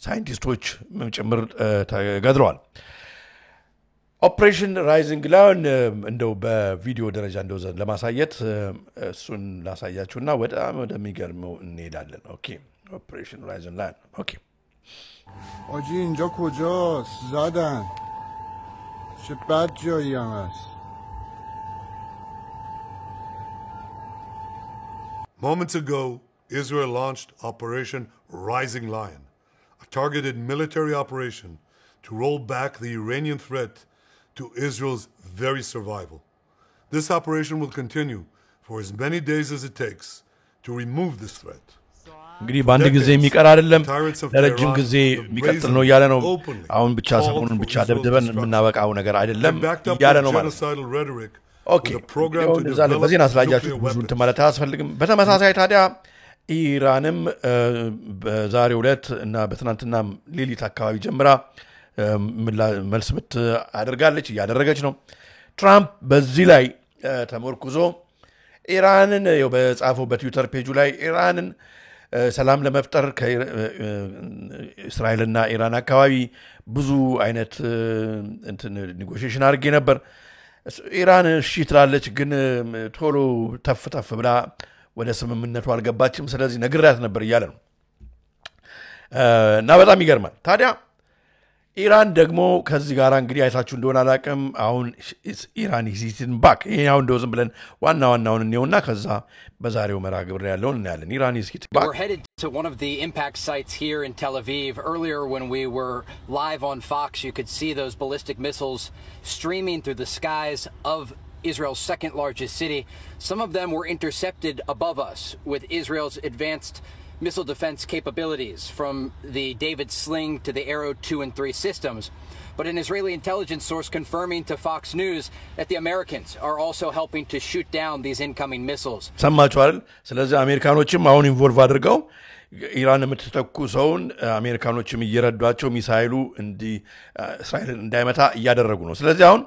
ሳይንቲስቶች ጭምር ተገድለዋል ኦፕሬሽን ራይዚንግ ላዮን እንደው በቪዲዮ ደረጃ እንደው ለማሳየት እሱን ላሳያችሁና ወደሚገርመው እንሄዳለን ኦኬ ኦፕሬሽን ራይዚንግ ላዮን ኦኬ آجی اینجا کجاست زدن چه بد جایی هم هست Moments ago, Israel launched Operation Rising Lion, a targeted military operation to roll back the Iranian threat to Israel's very survival. This operation will continue for as many days as it takes to remove this threat. እንግዲህ በአንድ ጊዜ የሚቀር አይደለም ለረጅም ጊዜ የሚቀጥል ነው እያለ ነው አሁን ብቻ ሰሞኑን ብቻ ደብድበን የምናበቃው ነገር አይደለም እያለ ነው ማለት ኦኬ በዜና ስላያችሁ ብዙ እንትን ማለት አያስፈልግም በተመሳሳይ ታዲያ ኢራንም በዛሬው ዕለት እና በትናንትና ሌሊት አካባቢ ጀምራ መልስ ምት አድርጋለች እያደረገች ነው ትራምፕ በዚህ ላይ ተመርኩዞ ኢራንን በጻፈው በትዊተር ፔጁ ላይ ኢራንን ሰላም ለመፍጠር ከእስራኤልና ኢራን አካባቢ ብዙ አይነት እንትን ኔጎሺዬሽን አድርጌ ነበር ኢራን እሺ ትላለች ግን ቶሎ ተፍ ብላ ወደ ስምምነቱ አልገባችም ስለዚህ ነግራት ነበር እያለ ነው እና በጣም ይገርማል ታዲያ ኢራን ደግሞ ከዚህ ጋር እንግዲህ አይታችሁ እንደሆነ አላቀም አሁን ኢራን is back ይሄው እንደው ዝም ብለን ዋናውን እንየውና ከዛ በዛሬው መርሃ ግብር ያለውን እናያለን ኢራን is back. We're headed to one of the impact sites here in Tel Aviv. Earlier when we were live on Fox, you could see those ballistic missiles streaming through the skies of Israel's second largest city. Some of them were intercepted above us with Israel's advanced missile defense capabilities, from the David Sling to the Arrow 2 and 3 systems. But an Israeli intelligence source confirming to Fox News that the Americans are also helping to shoot down these incoming missiles. ሰማችኋል ስለዚህ አሜሪካኖችም አሁን ኢንቮልቭ አድርገው ኢራን የምትተኩሰውን አሜሪካኖችም እየረዷቸው ሚሳይሉ እንዲ እስራኤልን እንዳይመታ እያደረጉ ነው ስለዚህ አሁን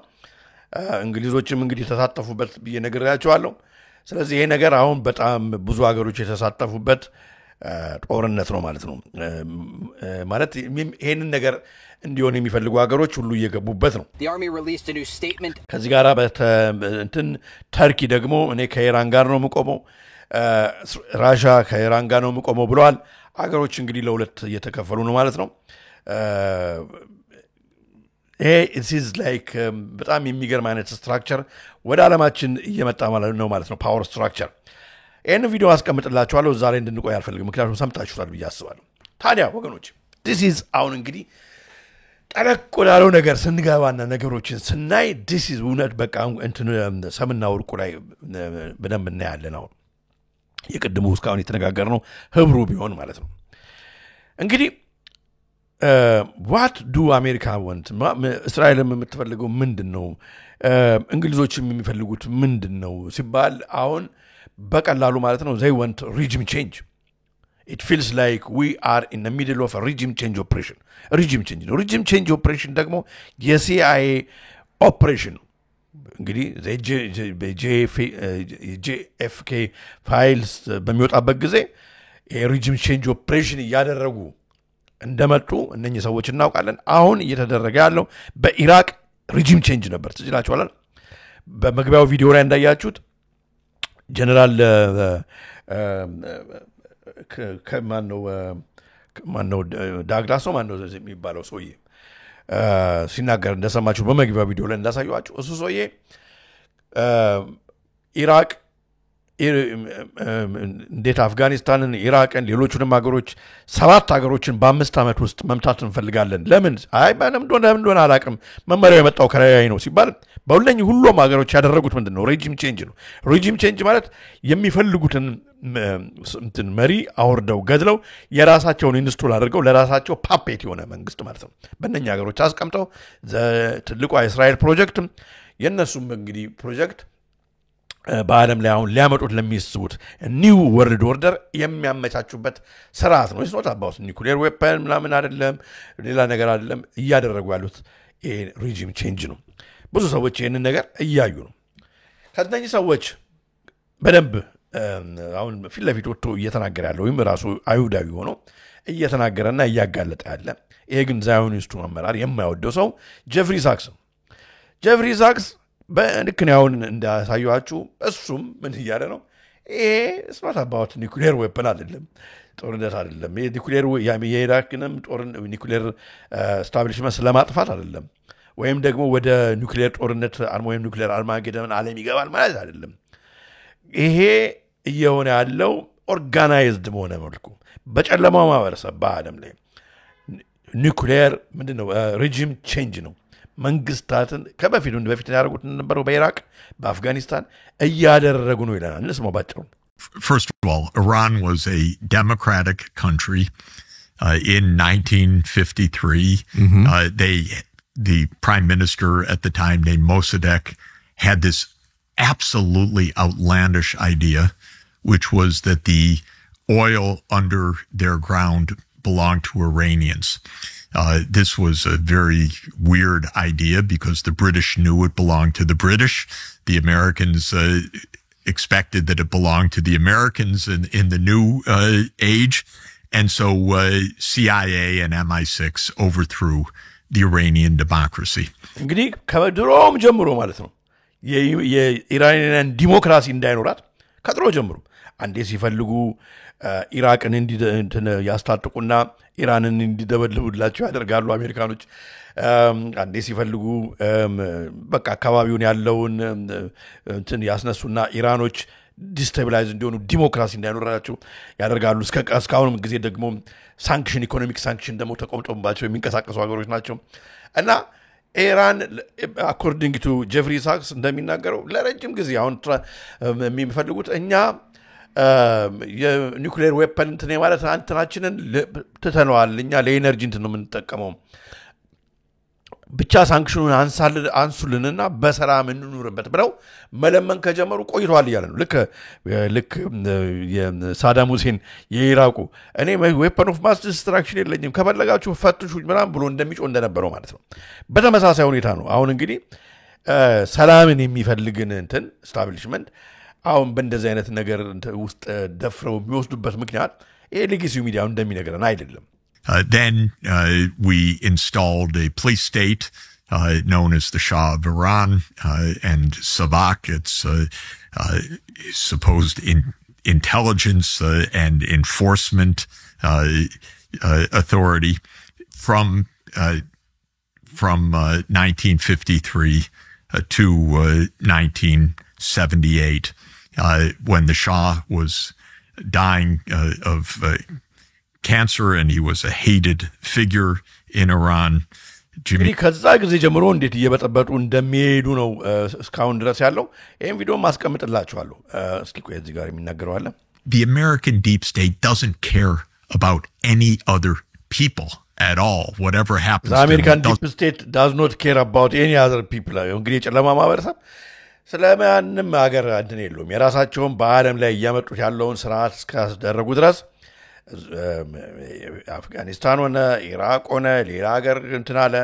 እንግሊዞችም እንግዲህ ተሳተፉበት በየነገራቸዋለሁ ስለዚህ ይሄ ነገር አሁን በጣም ብዙ ሀገሮች የተሳተፉበት ጦርነት ነው ማለት ነው ማለት ይሄንን ነገር እንዲሆን የሚፈልጉ ሀገሮች ሁሉ እየገቡበት ነው The army released a new statement ከዚህ ጋር እንትን ተርኪ ደግሞ እኔ ከኢራን ጋር ነው የምቆመው ራሻ ከኢራን ጋር ነው የምቆመው ብለዋል ሀገሮች እንግዲህ ለሁለት እየተከፈሉ ነው ማለት ነው it is like በጣም የሚገርም አይነት ስትራክቸር ወደ ዓለማችን እየመጣ ማለት ነው ፓወር ስትራክቸር ይሄን ቪዲዮ አስቀምጥላችኋለሁ ዛሬ እንድንቆይ አልፈልግም ምክንያቱም ሰምታችሁታል ብዬ አስባለሁ ታዲያ ወገኖች this is አሁን እንግዲህ ጠለቆላለው ነገር ስንገባና ነገሮችን ስናይ this is እውነት በቃ እንትን ሰምና ወርቁ ላይ በደንብ እናያለን አሁን የቅድሙ እስካሁን የተነጋገርነው ህብሩ ቢሆን ማለት ነው እንግዲህ what do America want እስራኤልም የምትፈልገው ምንድነው እንግሊዞችም የሚፈልጉት ምንድነው ሲባል አሁን በቀላሉ ማለት ነው they want regime change it feels like we are in the middle of a regime change operation ደግሞ የሲአይኤ ኦፕሬሽን እንግዲህ JFK ፋይልስ በሚወጣበት ጊዜ የregime change operation ያደረጉ እንደመጡ እነኚህ ሰዎች እናውቃለን አሁን እየተደረገ ያለው በኢራቅ regime change ነበር ትዝላችኋል በመግቢያው ቪዲዮ ላይ እንዳያችሁት ጀነራል ማነው ዳግላስ ማነው የሚባለው ሰውዬ ሲናገር እንደሰማችሁ በመግቢያው ቪዲዮ ላይ እንዳሳየዋችሁ እሱ ሰውዬ ኢራቅ እንዴት አፍጋኒስታንን ኢራቅን ሌሎችንም ሀገሮች 7 ሀገሮችን በ5 አመት ውስጥ መምታት እንፈልጋለን ለምን አይ ማንም እንደሆነ አላቅም መመሪያው የመጣው ከራያይ ነው ሲባል በሁለኝ ሁሉም ሀገሮች ያደረጉት ምንድነው ሬጂም ቼንጅ ነው ሬጂም ቼንጅ ማለት የሚፈልጉትን እንትን መሪ አወርደው ገድለው የራሳቸውን ኢንስቶል አድርገው ለራሳቸው ፓፔት የሆነ መንግስት ማለት ነው በእነኛ ሀገሮች አስቀምጠው ትልቁ እስራኤል ፕሮጀክት የነሱም እንግዲህ ፕሮጀክት በአለም ላይ አሁን ሊያመጡት ለሚስቡት ኒው ወርልድ ኦርደር የሚያመቻቹበት ስርዓት ነው it's not about nuclear weapon ምናምን አይደለም ሌላ ነገር አይደለም እያደረጉ ያሉት regime change ነው ብዙ ሰዎች ይሄንን ነገር እያዩ ነው ከነኚህ ሰዎች በደንብ አሁን ፊት ለፊት ወጥቶ እየተናገረ ያለው ወይም ራሱ አይሁዳዊ ሆኖ እየተናገረና እያጋለጠ ያለ ይሄ ግን ዛዮኒስቱ አመራር የማይወደው ሰው ጀፍሪ ሳክስ በልክን ያውን እንዳሳዩአችሁ እሱም ምን ይያለ ነው it's not about nuclear weapon አይደለም ጦርነት አይደለም nuclear የኢራቅንም nuclear establishment ስለማጥፋት አይደለም ወይም ደግሞ ወደ nuclear ጦርነት ወይም nuclear አርማጌዶን ዓለም ይገባል ማለት አይደለም ይሄ እየሆነ ያለው ኦርጋናይዝድ በሆነ መልኩ በጨለማው ማህበረሰብ በአለም ላይ nuclear ምንድነው regime change ነው መንግስታትን በፊት ያደረጉት ነበር በኢራቅ በአፍጋኒስታን እያደረጉ ነው ይላል እንስማው ባጭሩ First of all, Iran was a democratic country in 1953. The prime minister at the time, named Mossadegh, had this absolutely outlandish idea, which was that the oil under their ground belonged to Iranians. This was a very weird idea because the British knew it belonged to the British. The Americans expected that it belonged to the Americans in the new age. And so CIA and MI6 overthrew the Iranian democracy. እንግዲህ ከድሮም ጀምሮ ማለት ነው የኢራኒያን ዲሞክራሲ እንዳይኖራት ከድሮ ጀምሮ አንዴ ሲፈልጉ ኢራቅን ያስታጥቁና ኢራንን እንዲደበልቡላቸው ያደርጋሉ አሜሪካኖች አንዴ ሲፈልጉ በቃ አካባቢውን ያለውን እንትን ያስነሱና ኢራኖች ዲስታቢላይዝ እንዲሆኑ ዲሞክራሲ እንዳይኖራቸው ያደርጋሉ እስካሁንም ጊዜ ደግሞ ሳንክሽን ኢኮኖሚክ ሳንክሽን ደግሞ ተቆምጦባቸው የሚንቀሳቀሱ ሀገሮች ናቸው እና ኢራን አኮርዲንግ ቱ ጄፍሪ ሳክስ እንደሚናገረው ለረጅም ጊዜ አሁን የሚፈልጉት እኛ የኒውክሌር ዌፐን እንትን ማለት አንተናችንን ትተነዋል እኛ ለኤነርጂ እንትን ነው የምንጠቀመው ብቻ ሳንክሽኑን አንሱልንና በሰላም እንኑርበት ብለው መለመን ከጀመሩ ቆይቷል ይላል ነው ልክ የሳዳም ሁሴን የኢራቁ እኔ ዌፐን ኦፍ ማስ ዲስትራክሽን የለኝም ከፈለጋችሁ ፈትሹኝ ምናምን ብሎ እንደሚጮህ እንደነበረው ማለት ነው በተመሳሳይ ሁኔታ ነው አሁን እንግዲህ ሰላምን የሚፈልግን እንትን ስታብሊሽመንት አሁን በእንደዚህ አይነት ነገር ውስጥ ደፍረው የሚወስዱበት ምክንያት ይሄ ሌጋሲ ሚዲያው እንደሚነገረን አይደለም Then we installed a police state known as the Shah of Iran and SAVAK, its supposed intelligence and enforcement authority from 1953 to 1978 when the Shah was dying of cancer and he was a hated figure in Iran. ከዛ ጊዜ ጀምሮ እንዴት እየበጠበጡ እንደሚሄዱ ነው እስካሁን ድረስ ያለው ይሄን ቪዲዮ ማስቀምጥላችኋለሁ እስኪ ቆይ እዚህ ጋር የሚናገረው አለ The American deep state doesn't care about any other people at all whatever happens The American deep state does not care about any other people እንግዲህ ጨለማ ማህበረሰብ ስለማንም ሀገር እንትን የለውም የራሳቸውን በአለም ላይ እያመጡት ያለውን ስርዓት እስካስደረጉ ድረስ አፍጋኒስታን ሆነ ኢራቅ ሆነ ሌላ ሀገር እንትን አለ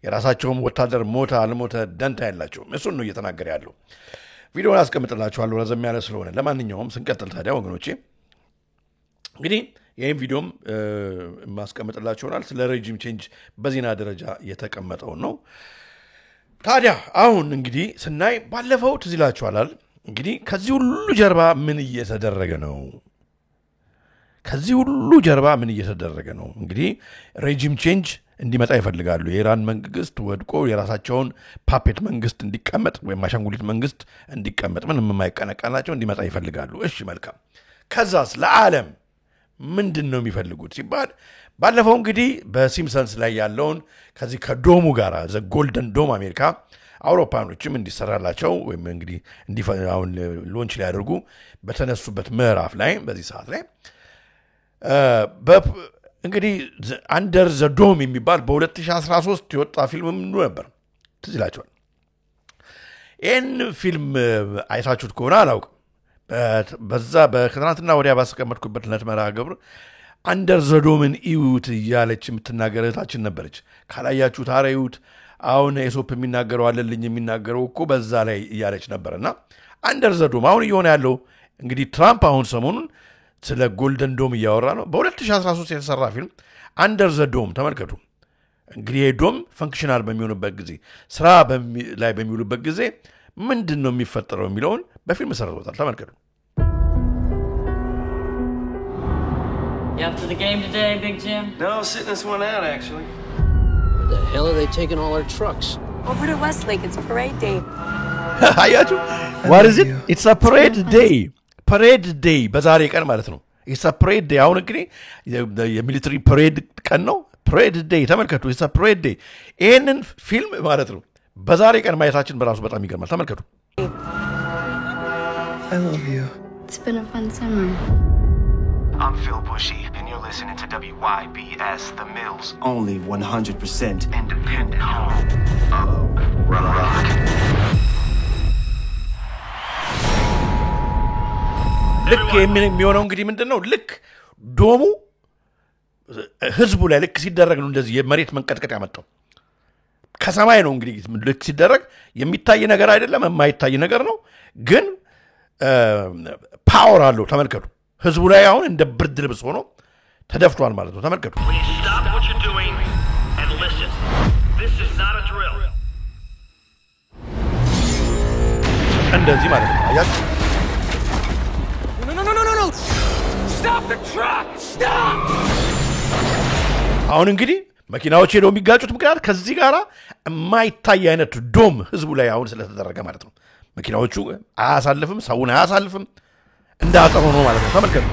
የራሳቸውም ወታደር ሞተ አልሞተ ደንታ ያላቸውም እሱን ነው እየተናገረ ያለው ቪዲዮውን አስቀምጥላችኋለሁ ረዘም ያለ ስለሆነ ለማንኛውም ስንቀጥል ታዲያ ወገኖቼ እንግዲህ ይሄን ቪዲዮም ማስቀምጥላችኋል ስለ ሬጂም ቼንጅ በዚህና ደረጃ የተቀመጠው ነው ታዲያ አሁን እንግዲህ ስናይ ባለፈው ትዝላችኋል እንግዲህ ከዚህ ሁሉ ጀርባ ምን እየተደረገ ነው ከዚህ ሁሉ ጀርባ ምን እየተደረገ ነው እንግዲህ ሬጂም ቼንጅ እንዲመጣ ይፈልጋሉ የኢራን መንግስት ወድቆ የራሳቸውን ፓፔት መንግስት እንዲቀመጥ ወይ ማሻንጉሊት መንግስት እንዲቀመጥ ምንም የማይቀነቀናቸው እንዲመጣ ይፈልጋሉ እሺ መልካም ከዛስ ለዓለም ምንድነው የሚፈልጉት ሲባል ባለፈው እንግዲህ በሲምፕሰንስ ላይ ያለውን ከዚህ ከዶሙ ጋር ዘ ጎልደን ዶም አሜሪካ አውሮፓኖችም እንዲሰራላቸው ወይም እንግዲህ እንዲፈራውን ሎንች ሊያደርጉ በተነሱበት ምዕራፍ ላይ በዚህ ሰዓት ላይ እንግዲህ አንደር ዘ ዶም የሚባል በ2013 የወጣ ፊልም ነበር ትዝላችኋል ይህን ፊልም አይታችሁት ከሆነ አላውቅም በዛ በከትናንትና ወዲያ ባስቀመጥኩበት ነትመራ ገብር አንደር ዘ ዶምን ኢዩት እያለች የምትናገር እህታችን ነበረች ካላያችሁት አረዩት አሁን ኤሶፕ የሚናገረው አለልኝ የሚናገረው እኮ በዛ ላይ እያለች ነበርና አንደር ዘ ዶም አሁን እየሆነ ያለው እንግዲህ ትራምፕ አሁን ሰሞኑን ስለ ጎልደን ዶም እያወራ ነው በ2013 የተሰራ ፊልም አንደር ዘ ዶም ተመልከቱ እንግዲህ ዶም ፈንክሽናል በሚሆንበት ጊዜ ስራ ላይ በሚውልበት ጊዜ ምንድነው የሚፈጠረው የሚለውን በፊልም ሰርቶታል ተመልከቱ You after the game today, Big Jim? No, sitting this one out, actually. Where the hell are they taking all our trucks? Over to Westlake, it's parade day. Hayatu, what is it? It's a parade day. Parade day. በዛሬ ቀን ማለት ነው. It's a parade day. አሁን እንግዲህ የሚሊተሪ parade ቀን ነው. Parade day ተመልከቱ. It's a parade day. ይሄንን ፊልም ማለት ነው. በዛሬ ቀን ማየታችን በራሱ በጣም ይገርማል. ተመልከቱ. I love you. It's been a fun summer. I'm Phil Bushy, and you're listening to WYBS, The Mills, only 100% independent home of rock. ልክ የሚሆነው እንግዲህ ምንድነው ልክ ዶሙ ህዝቡ ላይ ልክ ሲደረግ ነው እንደዚህ የመሬት መንቀጥቀጥ ያመጣው ከሰማይ ነው እንግዲህ ልክ ሲደረግ የሚታይ ነገር አይደለም የማይታይ ነገር ነው ግን ፓወር አለው ተመልከቱ ህዝቡ ላይ አሁን እንደ ብርድ ልብስ ሆኖ ተደፍቷል ማለት ነው ተመልከቱ እንደዚህ ማለት ነው አያችሁ Stop the truck! Stop! አሁን እንግዲህ መኪናዎች ሄደው የሚጋጩት ምክንያት ከዚህ ጋራ የማይታይ አይነት ዶም ህዝቡ ላይ አሁን ስለተደረገ ማለት ነው። መኪናዎቹ አያሳልፍም፣ ሰውን አያሳልፍም፣ እንዳጠሩ ነው ማለት ነው። ተመልከቱ።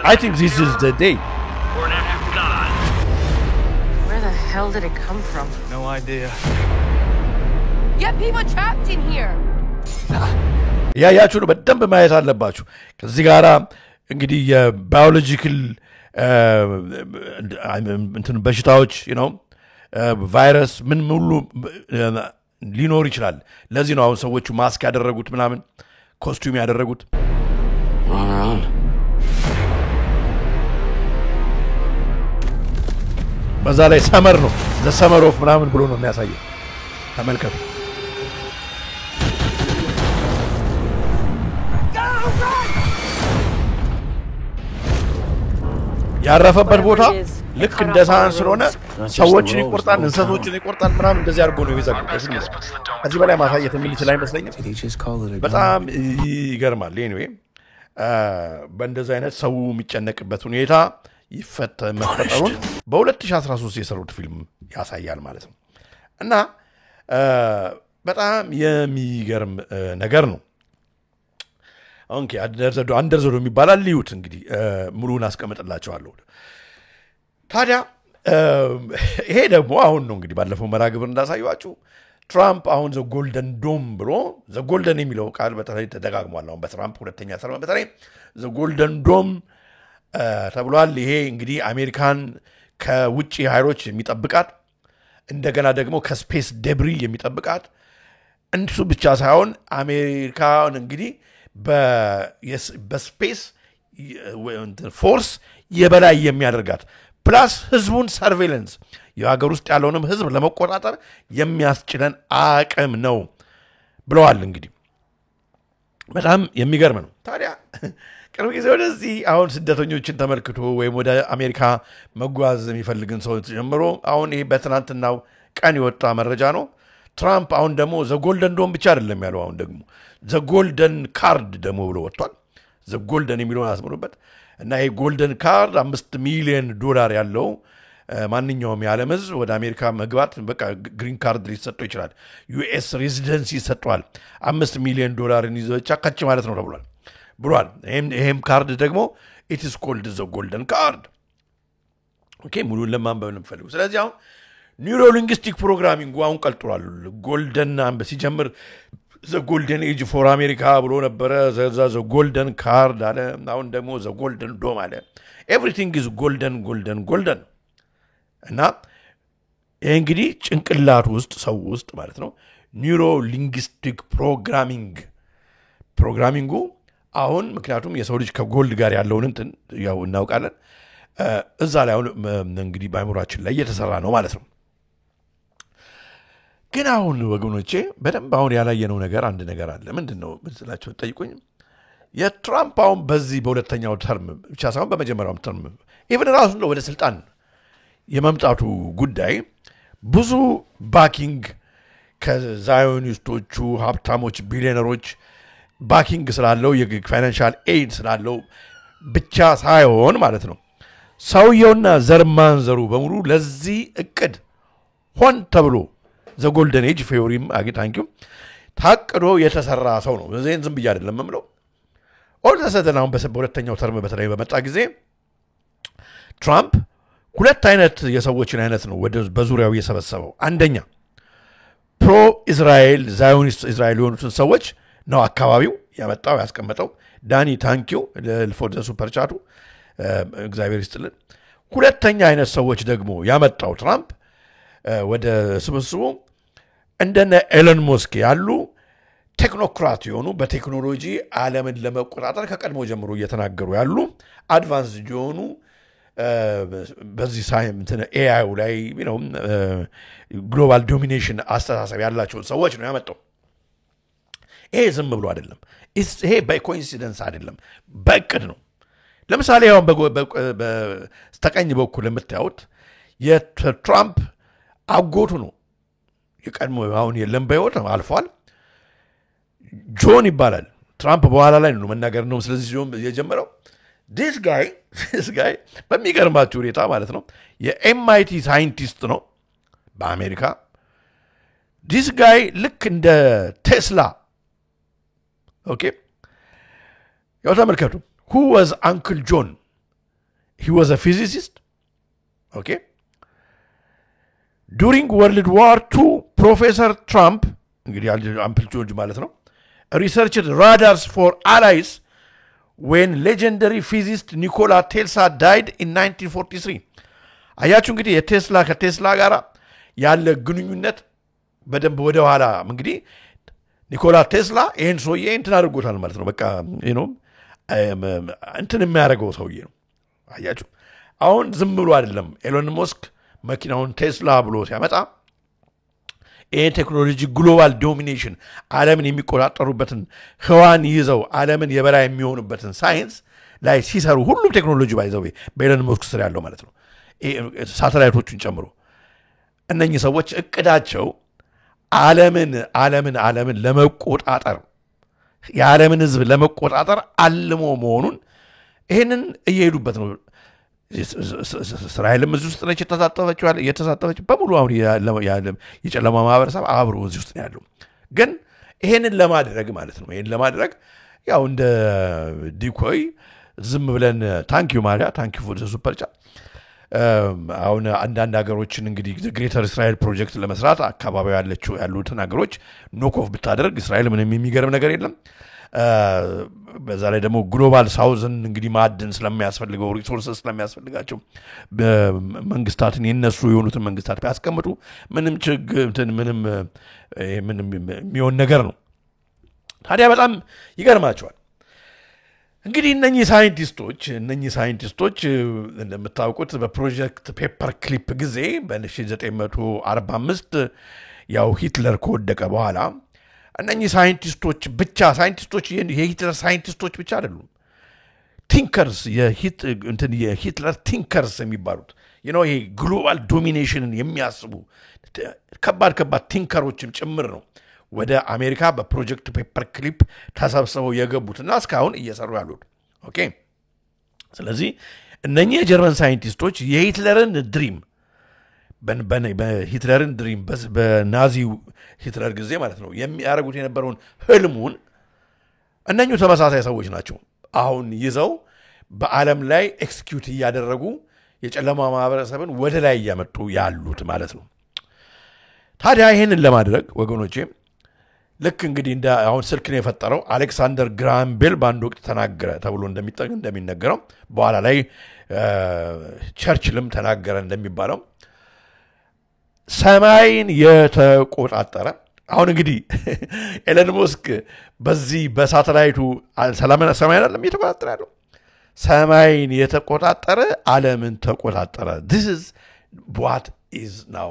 I think this is the day. Where the hell did it come from? No idea. You have people trapped in here. ያያችሁ በደንብ ማየት አለባችሁ። ከዚህ ጋራ እንግዲህ የባዮሎጂካል እንትን በሽታዎች ቫይረስ ምን ሙሉ ሊኖር ይችላል። ለዚህ ነው አሁን ሰዎቹ ማስክ ያደረጉት ምናምን ኮስቱም ያደረጉት። በዛ ላይ ሰመር ነው ዘ ሰመር ኦፍ ምናምን ብሎ ነው የሚያሳየው። ተመልከቱ። ያረፈበት ቦታ ልክ እንደ ሳህን ስለሆነ ሰዎችን ይቆርጣል፣ እንስሶችን ይቆርጣል ምናምን እንደዚህ አድርጎ ነው የሚዘጉት። ከዚህ በላይ ማሳየት የሚችል አይመስለኝም። በጣም ይገርማል። ኤኒዌይ በእንደዚህ አይነት ሰው የሚጨነቅበት ሁኔታ መፈጠሩን በ2013 የሰሩት ፊልም ያሳያል ማለት ነው። እና በጣም የሚገርም ነገር ነው። ኦኬ አንደርዘዶ የሚባላል ሊዩት እንግዲህ ሙሉን አስቀምጥላችኋለሁ። ታዲያ ይሄ ደግሞ አሁን ነው እንግዲህ ባለፈው መራግብር እንዳሳዩአችሁ ትራምፕ አሁን ዘ ጎልደን ዶም ብሎ ዘ ጎልደን የሚለው ቃል በተለይ ተደጋግሟል። አሁን በትራምፕ ሁለተኛ ተርም በተለይ ዘ ጎልደን ዶም ተብሏል። ይሄ እንግዲህ አሜሪካን ከውጪ ኃይሎች የሚጠብቃት እንደገና ደግሞ ከስፔስ ዴብሪ የሚጠብቃት እንሱ ብቻ ሳይሆን አሜሪካን እንግዲህ በስፔስ ፎርስ የበላይ የሚያደርጋት ፕላስ ህዝቡን ሰርቬይለንስ የሀገር ውስጥ ያለውንም ህዝብ ለመቆጣጠር የሚያስችለን አቅም ነው ብለዋል። እንግዲህ በጣም የሚገርም ነው። ታዲያ ቅርብ ጊዜ ወደዚህ አሁን ስደተኞችን ተመልክቶ ወይም ወደ አሜሪካ መጓዝ የሚፈልግን ሰው ጀምሮ አሁን ይሄ በትናንትናው ቀን የወጣ መረጃ ነው። ትራምፕ አሁን ደግሞ ዘ ጎልደን ዶም ብቻ አይደለም ያለው፣ አሁን ደግሞ ዘ ጎልደን ካርድ ደግሞ ብሎ ወጥቷል። ዘ ጎልደን የሚለውን አስምሩበት እና ይሄ ጎልደን ካርድ $5 ሚሊዮን ያለው ማንኛውም የዓለም ህዝብ ወደ አሜሪካ መግባት በቃ ግሪን ካርድ ሊሰጠው ይችላል። ዩኤስ ሬዚደንሲ ይሰጠዋል። $5 ሚሊዮን ይዞ ብቻ ከች ማለት ነው ተብሏል ብሏል። ይሄም ካርድ ደግሞ it is called the golden card። ኦኬ ሙሉን ለማንበብ ነው የምፈልገው። ስለዚህ አሁን ኒውሮ ሊንግዊስቲክ ፕሮግራሚንግ አሁን ቀልጥሯል። ጎልደን ሲጀምር ዘ ጎልደን ኤጅ ፎር አሜሪካ ብሎ ነበረ። ዘ ጎልደን ካርድ አለ። አሁን ደግሞ ዘ ጎልደን ዶም አለ። ኤቭሪቲንግ ኢዝ ጎልደን ጎልደን ጎልደን እና ይሄ እንግዲህ ጭንቅላት ውስጥ ሰው ውስጥ ማለት ነው ኒውሮ ሊንግዊስቲክ ፕሮግራሚንጉ አሁን ምክንያቱም የሰው ልጅ ከጎልድ ጋር ያለውን እንትን ያው እናውቃለን። እዛ ላይ አሁን እንግዲህ በአእምሯችን ላይ እየተሰራ ነው ማለት ነው። ግን አሁን ወገኖቼ በደንብ አሁን ያላየነው ነገር አንድ ነገር አለ። ምንድን ነው ብላችሁ ጠይቁኝ። የትራምፕ አሁን በዚህ በሁለተኛው ተርም ብቻ ሳይሆን በመጀመሪያው ተርም ኢቭን ራሱ ነው ወደ ስልጣን የመምጣቱ ጉዳይ ብዙ ባኪንግ ከዛዮኒስቶቹ ሀብታሞች ቢሊዮነሮች ባኪንግ ስላለው የፋይናንሻል ኤድ ስላለው ብቻ ሳይሆን ማለት ነው ሰውየውና ዘርማንዘሩ በሙሉ ለዚህ እቅድ ሆን ተብሎ ዘ ጎልደን ኤጅ ፌዮሪም አግታንኪው ታቅዶ የተሰራ ሰው ነው። ዘን ዝም ብዬ አይደለም የምለው። ኦል ዘሰደን አሁን በሁለተኛው ተርም በተለይ በመጣ ጊዜ ትራምፕ ሁለት አይነት የሰዎችን አይነት ነው በዙሪያው የሰበሰበው። አንደኛ ፕሮ እስራኤል ዛዮኒስት እስራኤል የሆኑትን ሰዎች ነው አካባቢው ያመጣው ያስቀመጠው። ዳኒ ታንኪው ለፎር ዘ ሱፐር ቻቱ እግዚአብሔር ይስጥልን። ሁለተኛ አይነት ሰዎች ደግሞ ያመጣው ትራምፕ ወደ ስብስቡ እንደነ ኤለን ሞስክ ያሉ ቴክኖክራት የሆኑ በቴክኖሎጂ ዓለምን ለመቆጣጠር ከቀድሞ ጀምሮ እየተናገሩ ያሉ አድቫንስድ የሆኑ በዚህ ሳይንስ ኤአይ ላይ ግሎባል ዶሚኔሽን አስተሳሰብ ያላቸውን ሰዎች ነው ያመጣው። ይሄ ዝም ብሎ አይደለም። ይሄ በኮኢንሲደንስ አይደለም፣ በእቅድ ነው። ለምሳሌ አሁን በስተቀኝ በኩል የምታዩት የትራምፕ አጎቱ ነው። የቀድሞ አሁን የለም በሕይወት አልፏል። ጆን ይባላል ትራምፕ በኋላ ላይ ነው መናገር ነው ስለዚህ ጆን የጀመረው this guy በሚገርማችሁ ሁኔታ ማለት ነው የኤምአይቲ ሳይንቲስት ነው በአሜሪካ this guy ልክ እንደ ቴስላ ኦኬ ያው ተመልከቱ who was Uncle John he was a physicist okay during World War II Professor Trump እንግዲህ Uncle George ማለት ነው researched radars for allies when legendary physicist Nikola Tesla died in 1943 አያችሁ እንግዲህ የቴስላ ከቴስላ ጋራ ያለ ግንኙነት በደንብ ወደ ኋላ እንግዲህ ኒኮላ ቴስላ ይሄን ሰውዬ እንትን አድርጎታል ማለት ነው በቃ እንትን የሚያደርገው ሰውዬ ነው አያችሁ አሁን ዝም ብሎ አይደለም ኤሎን መስክ መኪናውን ቴስላ ብሎ ሲያመጣ ይሄ ቴክኖሎጂ ግሎባል ዶሚኔሽን ዓለምን የሚቆጣጠሩበትን ህዋን ይዘው ዓለምን የበላይ የሚሆኑበትን ሳይንስ ላይ ሲሰሩ ሁሉም ቴክኖሎጂ ባይዘው በኤሎን መስክ ስር ያለው ማለት ነው ሳተላይቶቹን ጨምሮ እነኚህ ሰዎች እቅዳቸው ዓለምን ለመቆጣጠር የዓለምን ህዝብ ለመቆጣጠር አልሞ መሆኑን ይሄንን እየሄዱበት ነው እስራኤልም እዚህ ውስጥ ነች የተሳተፈች በሙሉ አሁን የጨለማ ማህበረሰብ አብሮ እዚህ ውስጥ ያለው ግን ይሄንን ለማድረግ ማለት ነው ይሄን ለማድረግ ያው እንደ ዲኮይ ዝም ብለን ታንኪዩ ማሪያ ታንኪዩ ፎር ዘ ሱፐር ቻት አሁን አንዳንድ ሀገሮችን እንግዲህ ግሬተር እስራኤል ፕሮጀክት ለመስራት አካባቢው ያሉትን ሀገሮች ኖክ ኦፍ ብታደርግ እስራኤል ምንም የሚገርም ነገር የለም በዛ ላይ ደግሞ ግሎባል ሳውዝን እንግዲህ ማዕድን ስለሚያስፈልገው ሪሶርስስ ስለሚያስፈልጋቸው መንግስታትን የነሱ የሆኑትን መንግስታት ቢያስቀምጡ ምንም ችግር ምንም የሚሆን ነገር ነው ታዲያ በጣም ይገርማቸዋል እንግዲህ እነኚህ ሳይንቲስቶች እንደምታውቁት በፕሮጀክት ፔፐር ክሊፕ ጊዜ በ1945 ያው ሂትለር ከወደቀ በኋላ እነኚህ ሳይንቲስቶች የሂትለር ሳይንቲስቶች ብቻ አይደሉም ቲንከርስ የሂትለር ቲንከርስ የሚባሉት ይሄ ግሎባል ዶሚኔሽንን የሚያስቡ ከባድ ቲንከሮችም ጭምር ነው ወደ አሜሪካ በፕሮጀክት ፔፐር ክሊፕ ተሰብስበው የገቡትና እስካሁን እየሰሩ ያሉት ኦኬ ስለዚህ እነኚህ የጀርመን ሳይንቲስቶች የሂትለርን ድሪም በሂትለርን ድሪም በናዚው ሂትለር ጊዜ ማለት ነው የሚያደርጉት የነበረውን ህልሙን እነኚሁ ተመሳሳይ ሰዎች ናቸው አሁን ይዘው በዓለም ላይ ኤክስኪዩት እያደረጉ የጨለማ ማህበረሰብን ወደ ላይ ያመጡ ያሉት ማለት ነው ታዲያ ይሄንን ለማድረግ ወገኖቼ ልክ እንግዲህ እንደ አሁን ስልክን የፈጠረው አሌክሳንደር ግራሃም ቤል ባንድ ወቅት ተናገረ ተብሎ እንደሚነገረው በኋላ ላይ ቸርችልም ተናገረ እንደሚባለው ሰማይን የተቆጣጠረ አሁን እንግዲህ ኤለን መስክ በዚህ በሳተላይቱ ሰማይ አይደለም የተቆጣጠረ ያለው ሰማይን የተቆጣጠረ ዓለምን ተቆጣጠረ this is what is now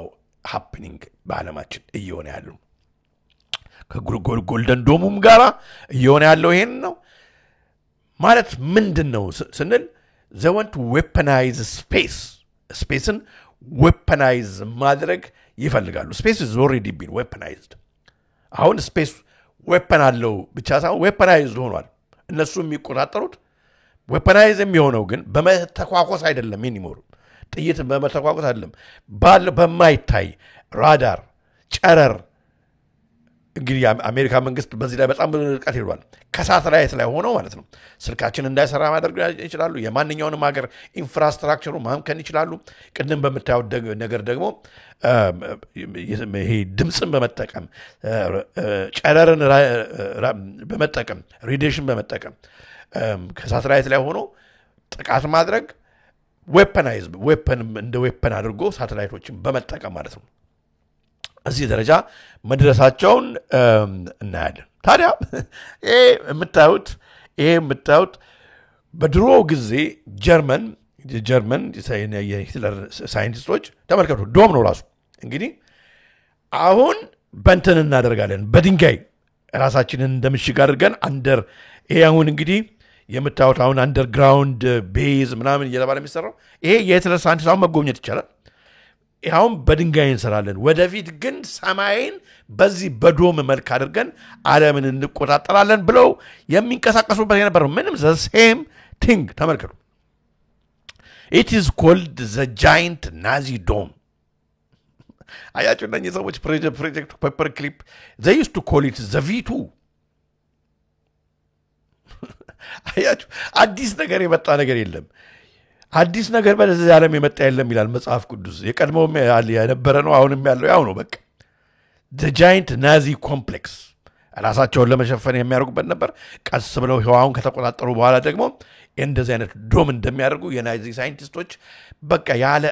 happening በዓለማችን እየሆነ ያለው ከጎልደን ዶሙም ጋራ እየሆነ ያለው ይሄን ነው ማለት ምንድነው ስንል they want to weaponize spaceን weaponize ማድረግ ይፈልጋሉ space is already been weaponized አሁን space weapon አለው ብቻ ሳይሆን weaponized ሆኗል እነሱ የሚቆጣጠሩት weaponize የሚሆነው ግን በመተኳኮስ አይደለም anymore ጥይት በመተኳኮስ አይደለም በማይታይ ራዳር ጨረር እንግዲህ አሜሪካ መንግስት በዚህ ላይ በጣም ርቀት ሄዷል ከሳተላይት ላይ ሆኖ ማለት ነው ስልካችን እንዳይሰራ ማድረግ ይችላሉ የማንኛውንም ሀገር ኢንፍራስትራክቸሩ ማምከን ይችላሉ ቅድም በመታየው ነገር ደግሞ ይሄ ድምጽን በመጠቀም ጨረርን በመጠቀም ሬዲዬሽን በመጠቀም ከሳተላይት ላይ ሆኖ ጥቃት ማድረግ ዌፐን እንደ ዌፐን አድርጎ ሳተላይቶችን በመጠቀም ማለት ነው እዚህ ደረጃ መድረሳቸውን እናያለን ታዲያ ይሄ የምታዩት በድሮ ጊዜ ጀርመን የሂትለር ሳይንቲስቶች ተመልከቱ ዶም ነው ራሱ እንግዲህ አሁን በእንትን እናደርጋለን በድንጋይ ራሳችንን እንደምሽግ አድርገን አንደር ይሄ አሁን እንግዲህ የምታዩት አሁን አንደርግራውንድ ቤዝ ምናምን እየተባለ የሚሰራው ይሄ የሂትለር ሳይንቲስት አሁን መጎብኘት ይቻላል አሁን በድንጋይ እንሰራለን ወደፊት ግን ሰማይን በዚህ በዶም መልክ አድርገን ዓለምን እንቆጣጠራለን ብለው የሚንቀሳቀሱበት የነበረው ምንም the same thing ተመልከቱ it is called the giant Nazi dome አያችሁ እነዚህ ሰዎች ፕሮጀክት ፔፐር ክሊፕ they used to call it the V2 አያችሁ አዲስ ነገር የመጣ ነገር የለም አዲስ ነገር በዚህ ዓለም የመጣ የለም ይላል መጽሐፍ ቅዱስ የቀድሞውም የነበረ ነው አሁንም ያለው ያው ነው በቃ the giant Nazi complex ራሳቸውን ለመሸፈን የሚያደርጉበት ነበር ቀስ ብለው ህዋውን ከተቆጣጠሩ በኋላ ደግሞ እንደዚህ አይነት ዶም እንደሚያደርጉ የናዚ ሳይንቲስቶች በቃ ያለ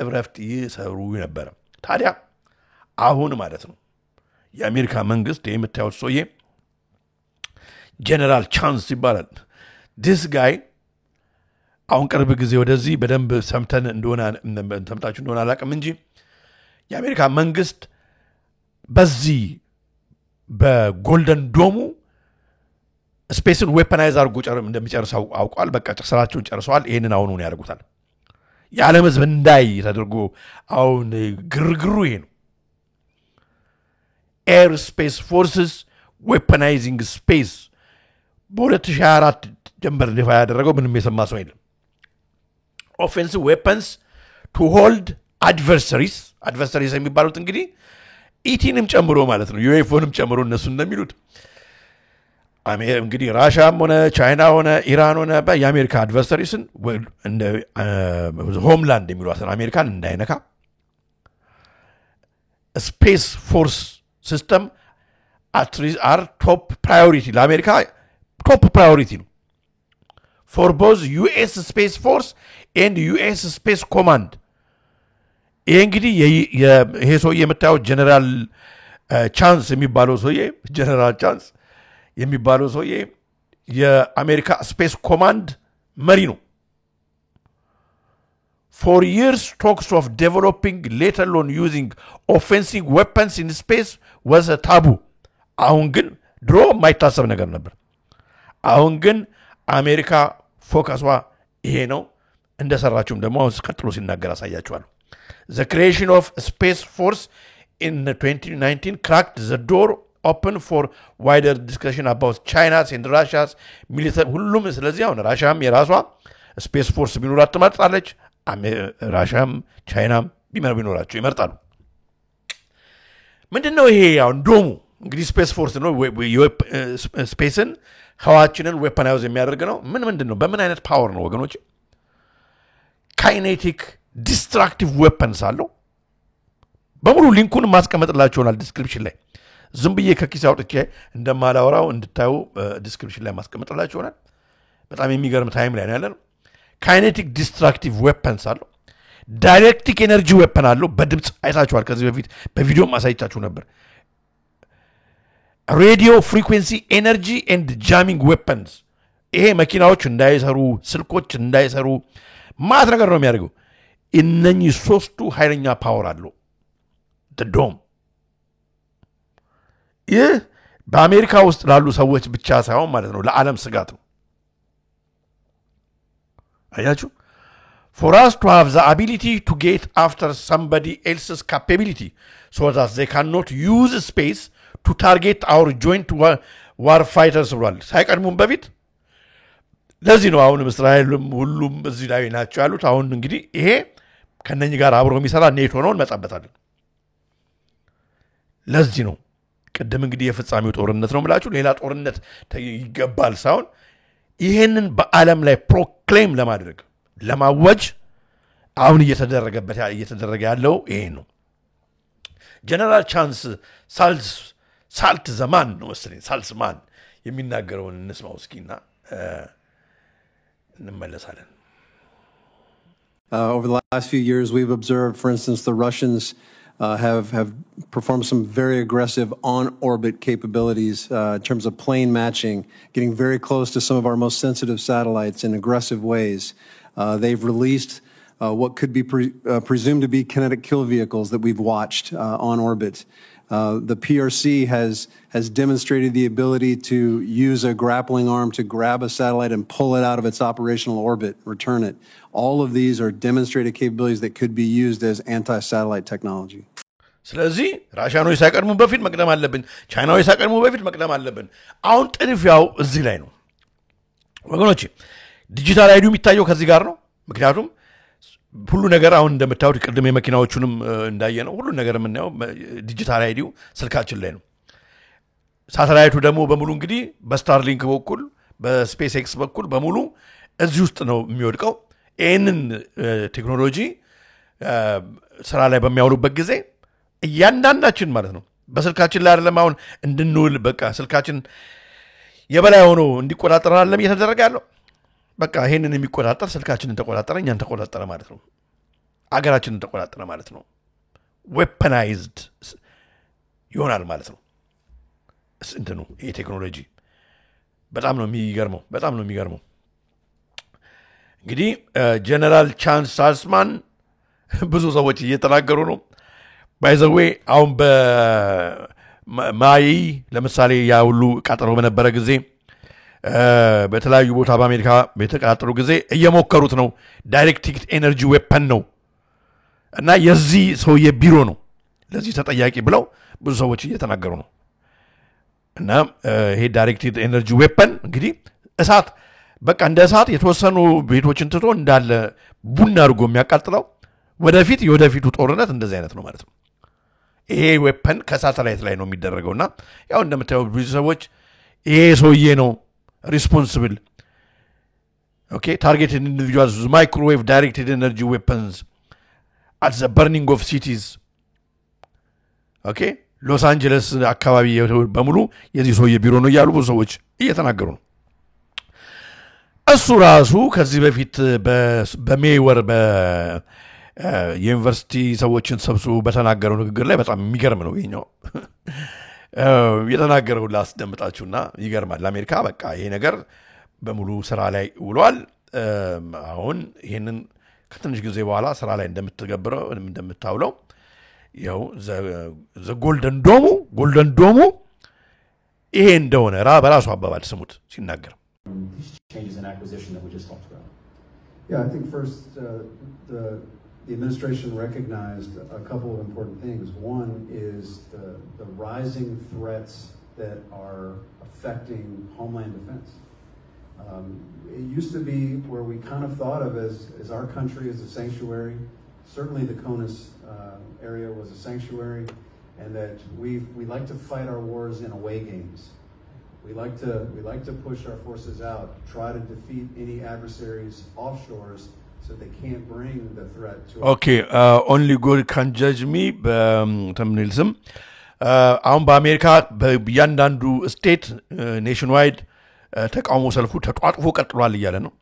እረፍት ይሰሩ ነበር ታዲያ አሁን ማለት ነው የአሜሪካ መንግስት የምታዩት ሰውዬ ጀነራል ቻንስ ይባላል this guy አሁን ቅርብ ጊዜ ወደዚህ በደንብ ሰምተን ሰምታችሁ እንደሆነ አላውቅም እንጂ የአሜሪካ መንግስት በዚህ በጎልደን ዶሙ ስፔስን ዌፐናይዝ አድርጎ እንደሚጨርሰው አውቋል በቃ ስራቸውን ጨርሰዋል ይሄንን አሁን ነው ያደርጉታል የዓለም ህዝብ እንዳይ ተደርጎ አሁን ግርግሩ ይሄ ነው ኤር ስፔስ ፎርስስ ዌፐናይዚንግ ስፔስ በ2024 ጀምበር ሊፋ ያደረገው ምንም የሰማ ሰው የለም offensive weapons to hold adversaries የሚባሉት እንግዲህ ኢቲንም ጨምሮ ማለት ነው ዩኤፎንም ጨምሮ እነሱ እንደሚሉት እንግዲህ ራሻም ሆነ ቻይና ሆነ ኢራን ሆነ የአሜሪካ አድቨርሰሪስን እንደ ሆምላንድ የሚሏት አሜሪካን እንዳይነካ ስፔስ ፎርስ ሲስተም አር ቶፕ ፕራዮሪቲ ለአሜሪካ ቶፕ ፕራዮሪቲ ነው for both US Space Force and US Space Command እንግዲህ ይሄ ሰውዬ የምታዩት ጀነራል ቻንስ የሚባለው ሰውዬ የአሜሪካ ስፔስ ኮማንድ መሪ ነው for years talks of developing let alone using offensive weapons in space was a taboo አሁን ግን ድሮ የማይታሰብ ነገር ነበር አሁን ግን አሜሪካ ፎከሷ ይሄ ነው እንደሰራችሁም ደግሞ ቀጥሎ ሲናገር አሳያችኋለሁ the creation of space force in 2019 cracked the door open for wider discussion about China's and Russia's military ሁሉም ስለዚህ አሁን ራሻም የራሷ ስፔስ ፎርስ ቢኖራት ትመርጣለች ራሻም ቻይናም ቢኖራቸው ይመርጣሉ ምንድነው ይሄ አሁን ዶሙ እንግዲህ ስፔስ ፎርስ ነው ስፔስን ህዋችንን ዌፐናይዝ የሚያደርግ ነው ምንድነው በምን አይነት ፓወር ነው ወገኖች ካይኔቲክ ዲስትራክቲቭ ዌፐንስ አለው በሙሉ ሊንኩን ማስቀመጥላችኋል ዲስክሪፕሽን ላይ ዝም ብዬ ከኪስ አውጥቼ እንደማላወራው እንድታዩ ዲስክሪፕሽን ላይ ማስቀመጥላችኋል በጣም የሚገርም ታይም ላይ ነው ያለነው ካይኔቲክ ዲስትራክቲቭ ዌፐንስ አለው ዳይሬክቲክ ኤነርጂ ዌፐን አለው በድምጽ አይታችኋል ከዚህ በፊት በቪዲዮ ማሳይታችሁ ነበር ሬዲዮ ፍሪኩዌንሲ ኤነርጂ ኤንድ ጃሚንግ ዌፐንስ ይሄ መኪናዎች እንዳይሰሩ ስልኮች እንዳይሰሩ ማት ነገር ነው የሚያደርገው እነኚህ ሶስቱ ኃይለኛ ፓወር አለው the dome ይህ በአሜሪካ ውስጥ ላሉ ሰዎች ብቻ ሳይሆን ማለት ነው ለዓለም ስጋት ነው አያችሁ for us to have the ability to get after somebody else's capability so that they cannot use space to target our joint war fighters ብሏል ሳይቀድሙም በፊት ለዚህ ነው አሁን እስራኤልም ሁሉም እዚህ ላይ ናቸው ያሉት አሁን እንግዲህ ይሄ ከነኚህ ጋር አብሮ የሚሰራ ኔቶ ነው እንመጣበታለን ለዚህ ነው ቀደም እንግዲህ የፍጻሜው ጦርነት ነው ብላችሁ ሌላ ጦርነት ይገባል ሳይሆን ይሄንን በአለም ላይ ፕሮክሌም ለማድረግ ለማወጅ አሁን እየተደረገ ያለው ይሄ ነው ጀነራል ቻንስ ሳልት ዘማን ነው መሰለኝ ሳልስማን የሚናገረውን እንስማው እስኪና እንመለሳለን Over the last few years, we've observed, for instance, the Russians have performed some very aggressive on-orbit capabilities in terms of plane matching, getting very close to some of our most sensitive satellites in aggressive ways. They've released what could be presumed to be kinetic kill vehicles that we've watched on orbit. The PRC has demonstrated the ability to use a grappling arm to grab a satellite and pull it out of its operational orbit, return it. All of these are demonstrated capabilities that could be used as anti-satellite technology. ስለዚህ ራሻኖች ሳይቀድሙ በፊት መቅደም አለብን ቻይናዎች ሳይቀድሙ በፊት መቅደም አለብን አሁን ጥድፊያው እዚህ ላይ ነው ወገኖች ዲጂታል አይዲው የሚታየው ከዚህ ጋር ነው ምክንያቱም ሁሉ ነገር አሁን እንደምታዩት ቅድም የመኪናዎቹንም እንዳየነው ሁሉ ነገር የምናየው ዲጂታል አይዲው ስልካችን ላይ ነው ሳተላይቱ ደግሞ በሙሉ እንግዲህ በስታርሊንክ በኩል በስፔስ ኤክስ በኩል በሙሉ እዚህ ውስጥ ነው የሚወድቀው ይሄንን ቴክኖሎጂ ስራ ላይ በሚያውሉበት ጊዜ እያንዳንዳችን ማለት ነው በስልካችን ላይ አይደለም አሁን እንድንውል በቃ ስልካችን የበላይ ሆኖ እንዲቆጣጠረን አይደለም እየተደረገ ያለው በቃ ይሄንን የሚቆጣጠር ስልካችንን ተቆጣጠረ እኛን ተቆጣጠረ ማለት ነው አገራችንን ተቆጣጠረ ማለት ነው ዌፐናይዝድ ይሆናል ማለት ነው እንትኑ ይሄ ቴክኖሎጂ በጣም ነው የሚገርመው እንግዲህ ጀነራል ቻንስ ሳልስማን ብዙ ሰዎች እየተናገሩ ነው ባይ ዘ ዌይ አሁን በማይ ለምሳሌ ያ ሁሉ ቃጠሎ በነበረ ጊዜ በተለያዩ ቦታ በአሜሪካ በተቃጠሉ ጊዜ እየሞከሩት ነው ዳይሬክትድ ኤነርጂ ዌፐን ነው እና የዚህ ሰው የቢሮ ነው ለዚህ ተጠያቂ ብለው ብዙ ሰዎች እየተናገሩ ነው እና ይሄ ዳይሬክትድ ኤነርጂ ዌፐን እንግዲህ እሳት በቃ እንደ እሳት የተወሰኑ ቤቶችን ትቶ እንዳለ ቡና አድርጎ የሚያቃጥለው ወደፊቱ ጦርነት እንደዚህ አይነት ነው ማለት ነው ይሄ ዌፐን ከሳተላይት ላይ ነው የሚደረገውና ያው እንደምታዩ ብዙ ሰዎች ይሄ ሰውዬ ነው responsible okay targeted individuals with microwave directed energy weapons at the burning of cities okay ሎስ አንጀለስ አካባቢ በሙሉ የዚህ ሰውዬ ቢሮ ነው ያሉ ብዙ ሰዎች እየተናገሩ ነው እሱ ራሱ ከዚህ በፊት በሜይ ወር በዩኒቨርሲቲ ሰዎችን ሰብስቦ በተናገረው ንግግር ላይ በጣም የሚገርም ነው ይሄኛው የተናገረው ላስደምጣችሁና ይገርማል ለአሜሪካ በቃ ይሄ ነገር በሙሉ ስራ ላይ ውሏል አሁን ይሄንን ከትንሽ ጊዜ በኋላ ስራ ላይ እንደምታውለው ያው ጎልደን ዶሙ ይሄ እንደሆነ በራሱ አባባል ስሙት ሲናገር changes in acquisition that we just talked about. Yeah, I think first the administration recognized a couple of important things. One is the rising threats that are affecting homeland defense. It used to be where we kind of thought of as our country as a sanctuary. Certainly the CONUS area was a sanctuary, and that we like to fight our wars in away games. We like to push our forces out, try to defeat any adversaries offshores so they can't bring the threat to us. Okay, only God can judge me. Terminalism. አሁን በአሜሪካ በእያንዳንዱ ስቴት ኔሽንዋይድ ተቃውሞ ሰልፉ ተጧጥፎ ቀጥሏል እያለ ነው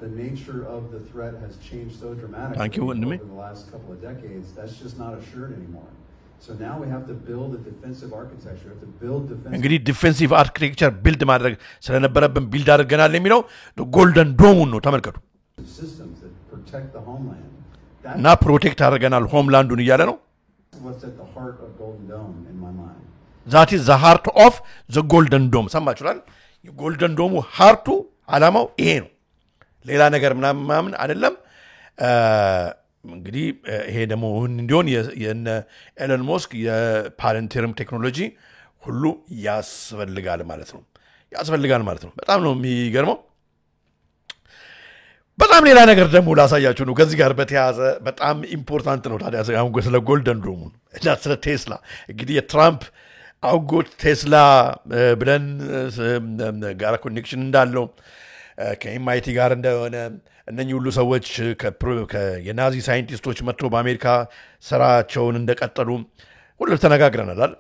The nature of the threat has changed so dramatically over the last couple of decades. That's just not assured anymore. So now we have to build a defensive architecture. We have to build defensive. እንግዲህ ዲፌንሲቭ አርኪቴክቸር ቢልድ ማድረግ ስለነበረብን ቢልድ አድርገናል የሚለው ጎልደን ዶሙን ነው ተመልከቱ systems that protect the homeland. እና ፕሮቴክት አድርገናል ሆምላንዱን እያለ ነው What's at the heart of Golden Dome in my mind? That is the heart of the Golden Dome. ሰማችሁታል የጎልደን ዶሙ ሃርቱ ዓላማው ይሄ ነው ሌላ ነገር ምናምን አይደለም እንግዲህ ይሄ ደግሞ እንዲሆን የነ ኤለን ሞስክ የፓለንቴርም ቴክኖሎጂ ሁሉ ያስፈልጋል ማለት ነው በጣም ነው የሚገርመው በጣም ሌላ ነገር ደግሞ ላሳያችሁ ነው ከዚህ ጋር በተያያዘ በጣም ኢምፖርታንት ነው ታዲያ አሁን ስለ ጎልደን ዶሙ እና ስለ ቴስላ እንግዲህ የትራምፕ አውጎት ቴስላ ብለን ጋር ኮኔክሽን እንዳለው ከኤምአይቲ ጋር እንደሆነ እነኚህ ሁሉ ሰዎች የናዚ ሳይንቲስቶች መጥተው በአሜሪካ ስራቸውን እንደቀጠሉ ሁሉ ተነጋግረናል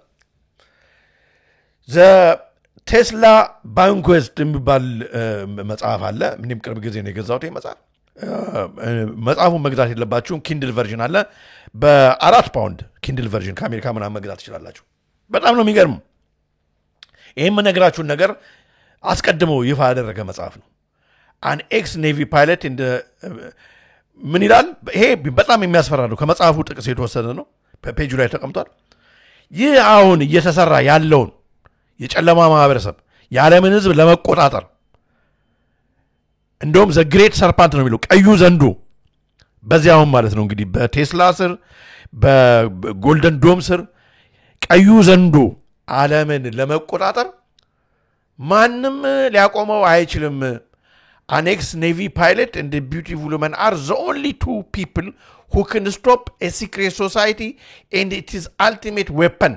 ቴስላ ባንኩዌስት የሚባል መጽሐፍ አለ ምንም ቅርብ ጊዜ ነው የገዛሁት መጽሐፉን መግዛት የለባችሁም ኪንድል ቨርዥን አለ በ4 ፓውንድ ኪንድል ቨርዥን ከአሜሪካ ምናምን መግዛት ትችላላችሁ በጣም ነው የሚገርም ይሄም ነገራችሁን ነገር አስቀድመው ይፋ ያደረገ መጽሐፍ ነው an ex-Navy pilot in the ምን ይላል ይሄ በጣም የሚያስፈራ ነው ከመጽሐፉ ጥቅስ የተወሰደ ነው በፔጁ ላይ ተቀምጧል ይህ አሁን እየተሰራ ያለውን የጨለማ ማህበረሰብ የዓለምን ህዝብ ለመቆጣጠር እንደውም ዘ ግሬት ሰርፓንት ነው የሚለው ቀዩ ዘንዶ በዚያውም ማለት ነው እንግዲህ በቴስላ ስር በጎልደን ዶም ስር ቀዩ ዘንዶ ዓለምን ለመቆጣጠር ማንም ሊያቆመው አይችልም An ex-Navy pilot and a beautiful woman are the only two people who can stop a secret society and its ultimate weapon.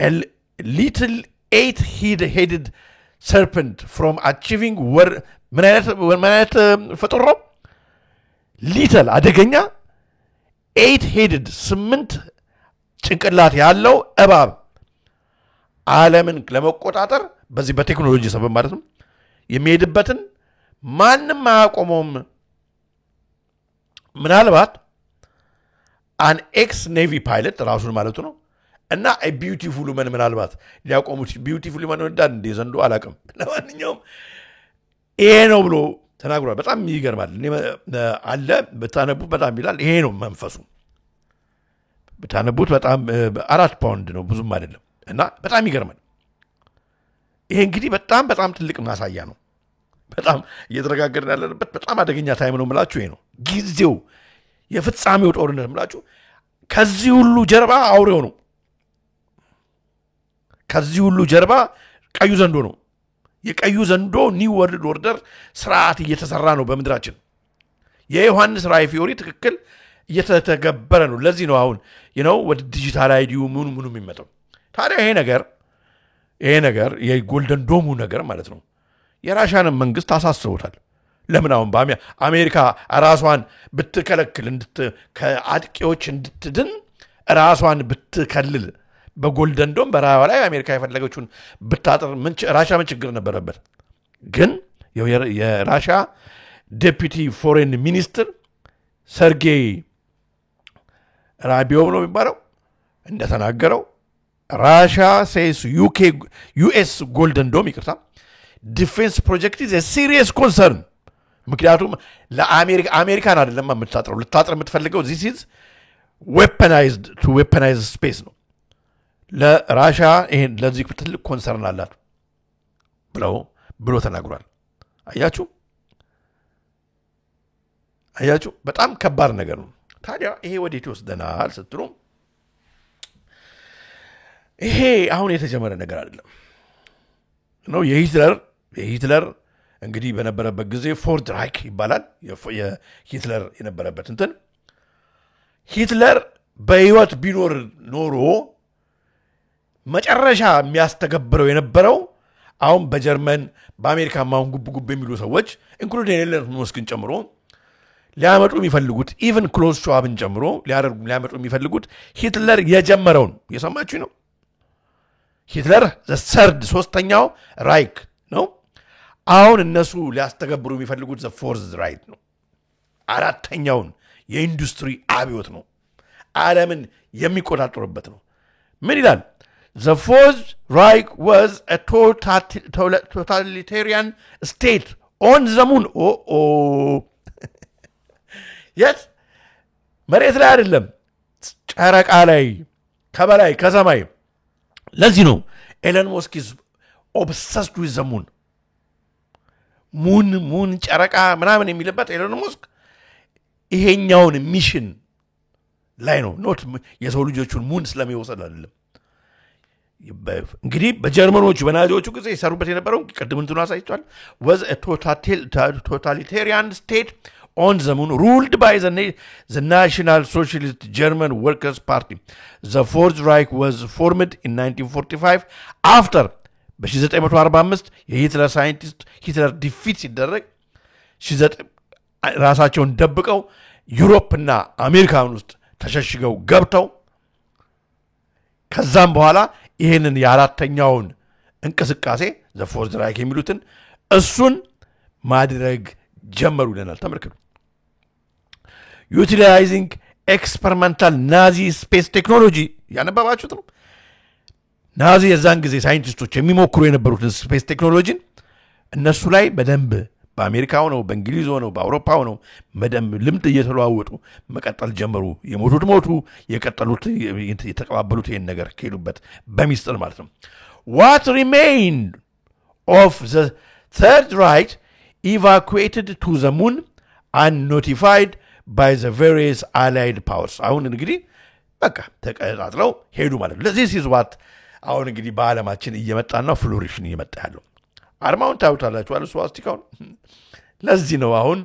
A little 8-headed serpent from achieving little አደገኛ 8-headed 8 ጭንቅላት ያለው እባብ ዓለምን ለመቆጣጠር በዚህ በቴክኖሎጂ ሰበብ ማለት ነው የሚሄድበትን ማንንም አያቆመውም ምናልባት an ex-Navy pilot ራሱን ማለቱ ነው እና a beautiful woman ምናልባት ሊያቆሙት beautiful woman ወዳን እንደ ዘንዶ አላቀም ለማንኛውም ይሄ ነው ብሎ ተናግሯል በጣም ይገርማል አለ በታነቡት በጣም ይላል ይሄ ነው መንፈሱ በታነቡት በጣም 4 ፓውንድ ነው ብዙም አይደለም እና በጣም ይገርማል ይሄ እንግዲህ በጣም ትልቅ ማሳያ ነው በጣም እየተረጋገርን ያለንበት በጣም አደገኛ ታይም ነው ማለት ይሄ ነው ጊዜው የፍጻሜው ጦርነት ማለት ከዚህ ሁሉ ጀርባ አውሬው ነው ከዚህ ሁሉ ጀርባ ቀዩ ዘንዶ ነው የቀዩ ዘንዶ ኒው ወርልድ ኦርደር ስርዓት እየተሰራ ነው በመድራችን የዮሐንስ ራእይ ፊዮሪ ትክክል እየተተገበረ ነው ለዚህ ነው አሁን ወደ ዲጂታል አይዲዩ ምኑ የሚመጣው ታዲያ ይሄ ነገር የጎልደን ዶሙ ነገር ማለት ነው የራሻን መንግስት አሳስቦታል ለምን አሁን በአሜሪካ ራሷን ብትከለክል ከአጥቂዎች እንድትድን ራሷን ብትከልል በጎልደን ዶም በራዋ ላይ አሜሪካ የፈለገችውን ብታጥር ራሻ ምን ችግር ነበረበት ግን የራሻ ዴፒቲ ፎሬን ሚኒስትር ሰርጌይ ራቢዮቭ ነው የሚባለው እንደተናገረው Russia says US Golden Dome ይቅርታ defense project is a serious concern ምክንያቱም ለአሜሪካን አይደለም የምትታጥረው ልታጥር የምትፈልገው this is weaponized to weaponize space ነው ለራሻ ይሄን ለዚህ ትልቅ ኮንሰርን አላት ብሎ ተናግሯል አያችሁ በጣም ከባድ ነገር ነው ታዲያ ይሄ ወዴት ይወስደናል ስትሉ ይሄ አሁን የተጀመረ ነገር አይደለም ነው የሂትለር እንግዲህ በነበረበት ጊዜ ፎርድ ራይክ ይባላል የሂትለር የነበረበት እንትን ሂትለር በህይወት ቢኖር ኖሮ መጨረሻ የሚያስተገብረው የነበረው አሁን በጀርመን በአሜሪካ ማውን ጉብ የሚሉ ሰዎች ኢንክሉዲንግ ኤለን ሙስክን ጨምሮ ሊያመጡ የሚፈልጉት ኢቭን ክሎዝ ሸዋብን ጨምሮ ሊያመጡ የሚፈልጉት ሂትለር የጀመረውን የሰማችሁ ነው ሂትለር ዘሰርድ ሶስተኛው ራይክ ነው አሁን እነሱ ሊያስተገብሩ የሚፈልጉት ዘ ፎርዝ ራይክ ነው አራተኛውን የኢንዱስትሪ አብዮት ነው ዓለምን የሚቆጣጠሩበት ነው ምን ይላል The Fourth Reich was a totalitarian state on the moon. Yes? መሬት ላይ አይደለም ጨረቃ ላይ ከበላይ ከሰማይ ለዚህ ነው ኤለን ሙስክ is obsessed with the moon ሙን ጨረቃ ምናምን የሚልበት ኤለን ሙስክ ይሄኛውን ሚሽን ላይ ነው ኖት የሰው ልጆቹን ሙን ስለሚወሰድ አይደለም እንግዲህ በጀርመኖቹ በናዚዎቹ ጊዜ ይሰሩበት የነበረው ቀድም እንትኑ አሳይቷል was a totalitarian state on the moon ruled by the National Socialist German Workers' Party. The Fourth Reich was formed in 1945 after በ1945 የሂትለር ሳይንቲስት ሂትለር ዲፊት ሲደረግ ራሳቸውን ደብቀው ዩሮፕና አሜሪካን ውስጥ ተሸሽገው ገብተው ከዛም በኋላ ይሄንን የአራተኛውን እንቅስቃሴ the Fourth Reich የሚሉትን እሱን ማድረግ ጀመሩ ይለናል ተመልከቱ utilizing experimental Nazi space technology ያነበባችሁት ነው ናዚ የዛን ጊዜ ሳይንቲስቶች የሚሞክሩ የነበሩት ስፔስ ቴክኖሎጂን እነሱ ላይ በደንብ በአሜሪካው ነው በእንግሊዝ ነው በአውሮፓው ነው መደም ልምድ እየተለዋወጡ መቀጠል ጀመሩ የሞቱት ሞቱ የቀጠሉት የተቀባበሉት ይሄን ነገር ከሄዱበት በሚስጥር ማለት ነው what remained of the Third Reich evacuated to the moon and notified by the various allied powers አሁን እንግዲህ በቃ ተቀጣጥለው ሄዱ ማለት ነው this is what አሁን እንግዲህ በአለማችን እየመጣና ፍሎሪሽን እየመጣ ያለው አርማውን ታውታላችሁ አለ ስዋስቲካው ለዚህ ነው አሁን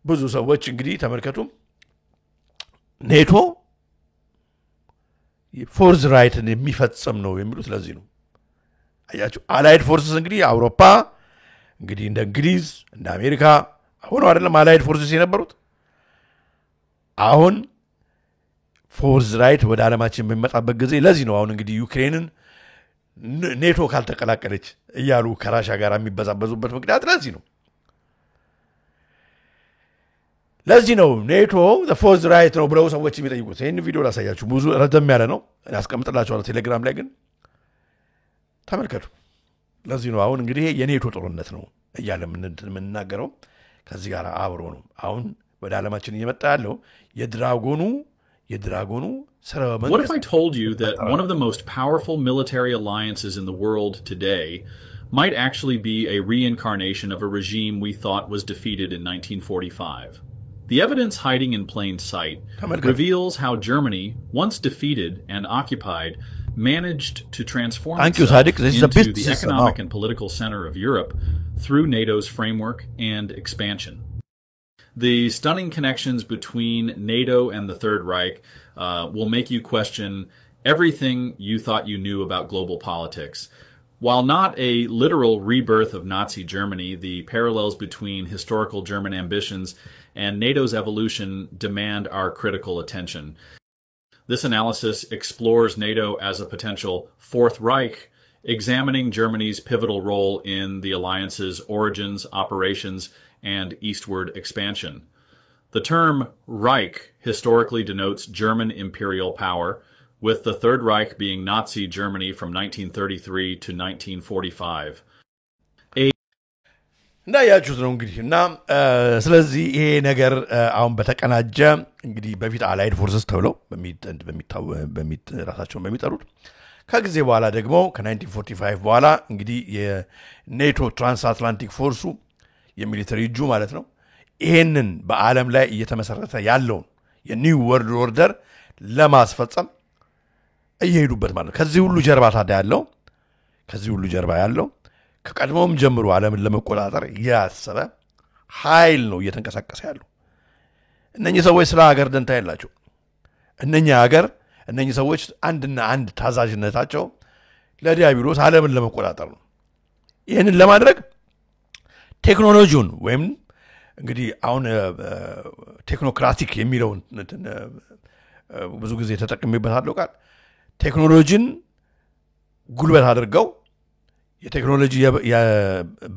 ብዙ ሰዎች እንግዲህ ተመልከቱ ኔቶ ፎርዝ ራይትን የሚፈጽም ነው የሚሉት ለዚህ ነው አያችሁ አላይድ ፎርስስ እንግዲህ አውሮፓ እንግዲህ እንደ እንግሊዝ እንደ አሜሪካ አሁን አይደለም አላይድ ፎርስስ የነበሩት አሁን ፎርዝ ራይት ወደ ዓለማችን በሚመጣበት ጊዜ ለዚህ ነው አሁን እንግዲህ ዩክሬንን ኔቶ ካልተቀላቀለች እያሉ ከራሻ ጋር የሚበዛበዙበት ምክንያት ለዚህ ነው ኔቶ ፎርዝ ራይት ነው ብለው ሰዎች የሚጠይቁት ይሄን ቪዲዮ ላሳያችሁ ብዙ ረዘም ያለ ነው ያስቀምጥላችኋለሁ ቴሌግራም ላይ ግን ተመልከቱ ለዚህ ነው አሁን እንግዲህ የኔቶ ጦርነት ነው እያለ የምንናገረው ከዚህ ጋር አብሮ ነው አሁን ወደ ዓለማችን እየመጣ ያለው የድራጎኑ What if I told you that one of the most powerful military alliances in the world today might actually be a reincarnation of a regime we thought was defeated in 1945? The evidence hiding in plain sight reveals how Germany, once defeated and occupied, managed to transform itself into the economic and political center of Europe through NATO's framework and expansion. The stunning connections between NATO and the Third Reich will make you question everything you thought you knew about global politics. While not a literal rebirth of Nazi Germany, the parallels between historical German ambitions and NATO's evolution demand our critical attention. This analysis explores NATO as a potential Fourth Reich, examining Germany's pivotal role in the alliance's origins, operations, and eastward expansion. The term Reich historically denotes German imperial power, with the Third Reich being Nazi Germany from 1933 to 1945. እንዳያችሁት ነው እንግዲህ እና ስለዚህ ይሄ ነገር አሁን በተቀናጀ እንግዲህ በፊት አላይድ ፎርስስ ተብለው ራሳቸውን በሚጠሩት ከጊዜ በኋላ ደግሞ ከ1945 በኋላ እንግዲህ የኔቶ ትራንስአትላንቲክ ፎርሱ የሚሊተሪ እጁ ማለት ነው ይሄንን በአለም ላይ እየተመሰረተ ያለው የኒው ወርልድ ኦርደር ለማስፈጸም እየሄዱበት ማለት ነው ከዚህ ሁሉ ጀርባ ያለው ከቀድሞም ጀምሮ ዓለምን ለመቆጣጠር ያሰበ ኃይል ነው እየተንቀሳቀሰ ያለው እነኚህ ሰዎች ስለ ሀገር ደንታ ያላቸው እነኚህ ሰዎች አንድና አንድ ታዛዥነታቸው ለዲያብሎስ ዓለምን ለመቆጣጠር ነው ይሄንን ለማድረግ ቴክኖሎጂውን ወይም እንግዲህ አሁን ቴክኖክራቲክ የሚለውን ብዙ ጊዜ ተጠቅሜበታለሁ ቃል ቴክኖሎጂን ጉልበት አድርገው የቴክኖሎጂ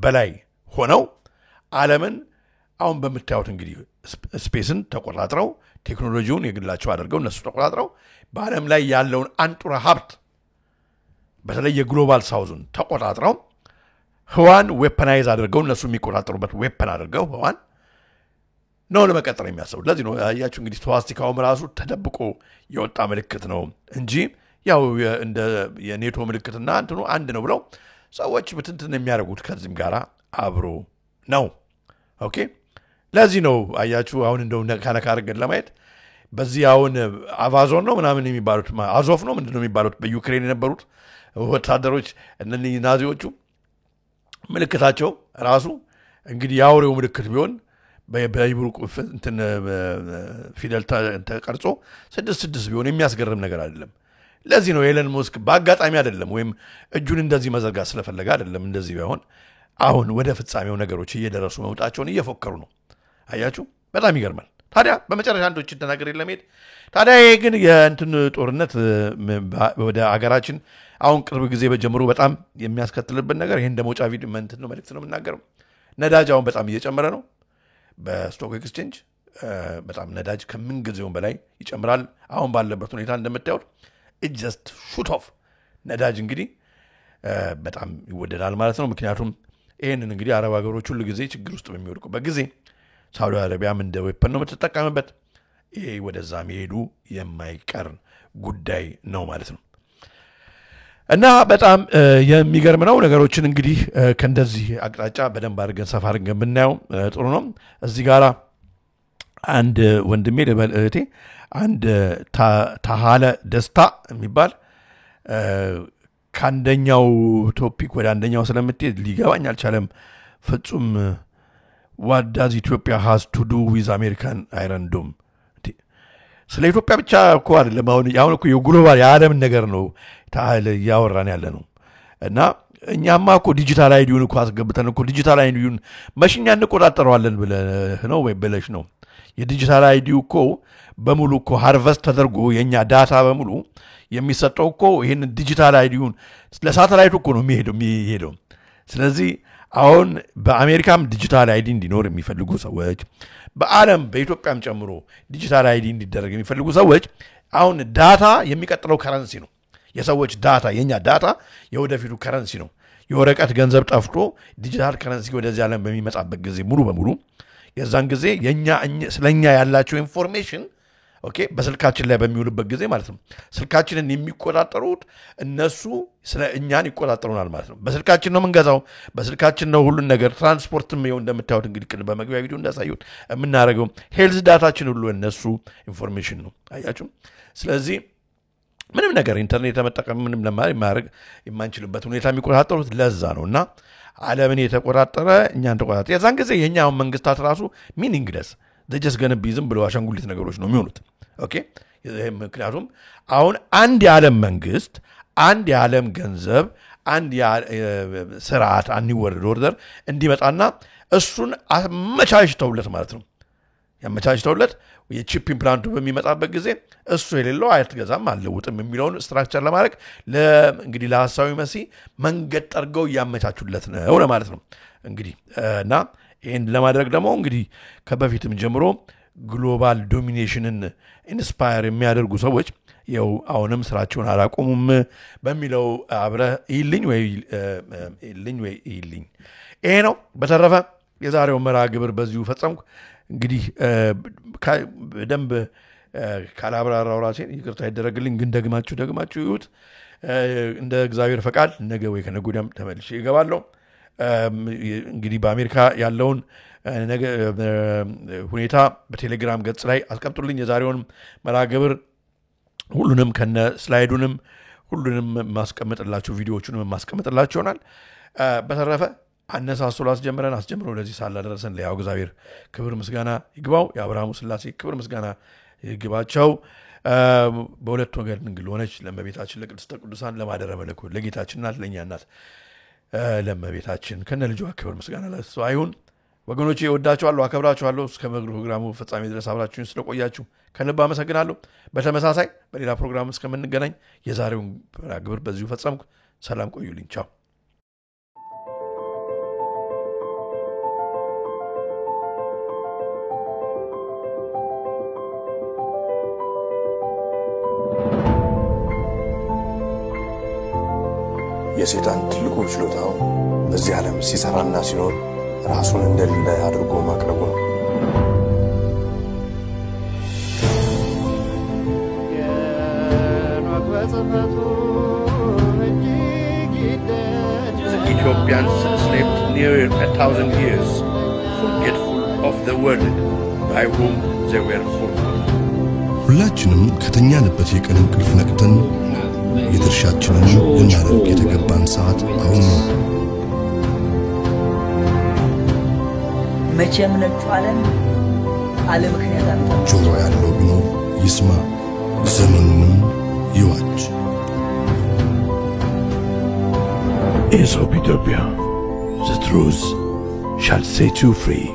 በላይ ሆነው ዓለምን አሁን በመታየት እንግዲህ ስፔስን ተቆጣጥረው ቴክኖሎጂውን የግላቸው አድርገው እነሱ ተቆጣጥረው በዓለም ላይ ያለውን አንጡራ ሀብት በተለይ የግሎባል ሳውዙን ተቆጣጥረው ህዋን ዌፐናይዝ አድርገው እነሱ የሚቆጣጠሩበት ዌፐን አድርገው ህዋን ነው ለመቀጠር የሚያስቡት ለዚህ ነው ያያችሁ እንግዲህ ስዋስቲካውም ራሱ ተደብቆ የወጣ ምልክት ነው እንጂ ያው እንደ የኔቶ ምልክትና እንትኑ አንድ ነው ብለው ሰዎች በትንትን የሚያደርጉት ከዚህም ጋር አብሮ ነው ኦኬ ለዚህ ነው አያችሁ አሁን እንደው ነካነካ አድርገን ለማየት በዚህ አሁን አቫዞን ነው ምናምን የሚባሉት አዞፍ ነው ምንድነው የሚባሉት በዩክሬን የነበሩት ወታደሮች እነኚህ ናዚዎቹ ምልክታቸው ራሱ እንግዲህ ያውሬው ምልክት ቢሆን በይብሩ እንትን ፊደል ተቀርጾ 6 ቢሆን የሚያስገርም ነገር አይደለም ለዚህ ነው ኤለን ሙስክ በአጋጣሚ አይደለም ወይም እጁን እንደዚህ መዘርጋት ስለፈለገ አይደለም እንደዚህ ቢሆን አሁን ወደ ፍጻሜው ነገሮች እየደረሱ መውጣቸውን እየፎከሩ ነው አያችሁ በጣም ይገርማል ታዲያ በመጨረሻ አንዶች ተናገር ለማየት ታዲያ ይሄ ግን የእንትን ጦርነት ወደ አገራችን አሁን ቅርብ ጊዜ በጀምሩ በጣም የሚያስከትልበት ነገር ይሄን ደሞጫ ቪዲዮ መንት ነው መልእክት ነው የምናገረው ነዳጅ አሁን በጣም እየጨመረ ነው በስቶክ ኤክስቼንጅ በጣም ነዳጅ ከምን ጊዜውም በላይ ይጨምራል አሁን ባለበት ሁኔታ እንደምታዩት it just shoot off ነዳጅ እንግዲህ በጣም ይወደዳል ማለት ነው ምክንያቱም ይሄንን እንግዲህ አረብ ሀገሮች ሁሉ ጊዜ ችግር ውስጥ በሚወድቁበት ጊዜ ሳውዲ አረቢያም እንደ ዌፐን ነው የምትጠቀምበት። ይሄ ወደዛ መሄዱ የማይቀር ጉዳይ ነው ማለት ነው። እና በጣም የሚገርም ነው። ነገሮችን እንግዲህ ከእንደዚህ አቅጣጫ በደንብ አድርገን ሰፋ አድርገን ብናየው ጥሩ ነው። እዚህ ጋር አንድ ወንድሜ ልበል እህቴ አንድ ታሃለ ደስታ የሚባል ከአንደኛው ቶፒክ ወደ አንደኛው ስለምትሄድ ሊገባኝ አልቻለም ፍጹም what does Ethiopia has to do with American Iron Dome ስለ ኢትዮጵያ ብቻ እኮ አይደለም አሁን እኮ የግሎባል የዓለም ነገር ነው ታህል ያወራን ያለ ነው እና እኛማ እኮ ዲጂታል አይዲውን እኮ አስገብተን እኮ ዲጂታል አይዲውን መሽኛ እንቆጣጠረዋለን ብለህ ነው ወይ ብለሽ ነው የዲጂታል አይዲው እኮ በሙሉ እኮ ሃርቨስት ተደርጎ የኛ ዳታ በሙሉ የሚሰጠው እኮ ይሄን ዲጂታል አይዲውን ለሳተላይት እኮ ነው የሚሄደው ስለዚህ አሁን በአሜሪካም ዲጂታል አይዲ እንዲኖር የሚፈልጉ ሰዎች በአለም በኢትዮጵያም ጨምሮ ዲጂታል አይዲ እንዲደረግ የሚፈልጉ ሰዎች አሁን ዳታ የሚቀጥለው ከረንሲ ነው የሰዎች ዳታ የኛ ዳታ የወደፊቱ ከረንሲ ነው የወረቀት ገንዘብ ጠፍቶ ዲጂታል ከረንሲ ወደዚህ ዓለም በሚመጣበት ጊዜ ሙሉ በሙሉ የዛን ጊዜ የኛ ስለኛ ያላቸው ኢንፎርሜሽን ኦኬ በስልካችን ላይ በሚውልበት ጊዜ ማለት ነው ስልካችንን የሚቆጣጠሩት እነሱ ስለ እኛን ይቆጣጠሩናል ማለት ነው በስልካችን ነው መንገዛው በስልካችን ነው ሁሉ ነገር ትራንስፖርትም ይው እንደምታዩት እንግዲህ ቅድም በመግቢያ ቪዲዮ እንዳሳዩት የምናረጋው ሄልዝ ዳታችን ሁሉ እነሱ ኢንፎርሜሽን ነው አያችሁ ስለዚህ ምንም ነገር ኢንተርኔት ተመጠቀም ምንም ለማድረግ የማንችልበት ሁኔታ የሚቆጣጠሩት ለዛ ነውና ዓለምን የተቆጣጠረ እኛን ተቆጣጠረ የዛን ጊዜ የኛው መንግስታት ራሱ ሚኒንግለስ just going to be ዝም ብለው አሻንጉሊት ነገሮች ነው የሚሆኑት ኦኬ ምክንያቱም አሁን አንድ የዓለም መንግስት አንድ የዓለም ገንዘብ አንድ ስርዓት አንድ ወርድ ኦርደር እንዲመጣና እሱን አመቻችተውለት ማለት ነው ያመቻችተውለት የቺፕ ኢምፕላንቱ በሚመጣበት ጊዜ እሱ የሌለው አይተገዛም አለውጥም የሚለውን ስትራክቸር ለማድረግ እንግዲህ ለሐሳዊ መሲ መንገድ ጠርገው ያመቻቹለት ነው ለማለት ነው እንግዲህ እና ይሄን ለማድረግ ደግሞ እንግዲህ ከበፊትም ጀምሮ ግሎባል ዶሚኔሽንን ኢንስፓየር የሚያደርጉ ሰዎች ያው አሁንም ስራቸውን አላቆሙም በሚለው አብረ ይልኝ ወይ ይሄ ነው በተረፈ የዛሬው መርሃ ግብር በዚሁ ፈጸምኩ እንግዲህ በደንብ ካላብራራው ራሴን ይቅርታ ይደረግልኝ ግን ደግማችሁ ይሁት እንደ እግዚአብሔር ፈቃድ ነገ ወይ ከነገ ወዲያም ተመልሼ ይገባለሁ እንግዲህ በአሜሪካ ያለውን ሁኔታ በቴሌግራም ገጽ ላይ አስቀምጡልኝ የዛሬውን መርሃ ግብር ሁሉንም ከነ ስላይዱንም ሁሉንም ማስቀመጥላችሁ ቪዲዮዎቹንም ማስቀመጥላችሁ ይሆናል በተረፈ አነሳስቶ አስጀምረው ለዚህ ሳላ ደረሰን ለያው እግዚአብሔር ክብር ምስጋና ይግባው የአብርሃሙ ስላሴ ክብር ምስጋና ይግባቸው በሁለት ወገን እንግል ሆነች ለመቤታችን ለቅድስተ ቅዱሳን ለማደረ መለኮት ለጌታችንና ለኛናት ለመቤታችን ከነ ልጇ ክብር ምስጋና ለእሱ አይሁን ወገኖቼ እወዳችኋለሁ አከብራችኋለሁ እስከ ፕሮግራሙ ፍጻሜ ድረስ አብራችሁኝ ስለቆያችሁ ከልብ አመሰግናለሁ በተመሳሳይ በሌላ ፕሮግራም እስከምንገናኝ የዛሬውን ግብር በዚሁ ፈጸምኩ ሰላም ቆዩልኝ ቻው የሰይጣን ትልቁ ችሎታው በዚህ ዓለም ሲሰራና ሲኖር ራሱን እንደሌለ አድርጎ ማቅረቡ ነው The Ethiopians slept near 1,000 years forgetful of the word by whom they were forgotten ሁላችንም ከተኛንበት የቀን እንቅልፍ ነቅተን የድርሻችንን ልናደርግ የተገባን ሰዓት አሁን ነው መቼም ነጩ ዓለም ምክንያት አምጣ ጆሮ ያለው ቢኖር ይስማ ዘመኑንም ይዋጅ Aesop Ethiopia the truth shall set you free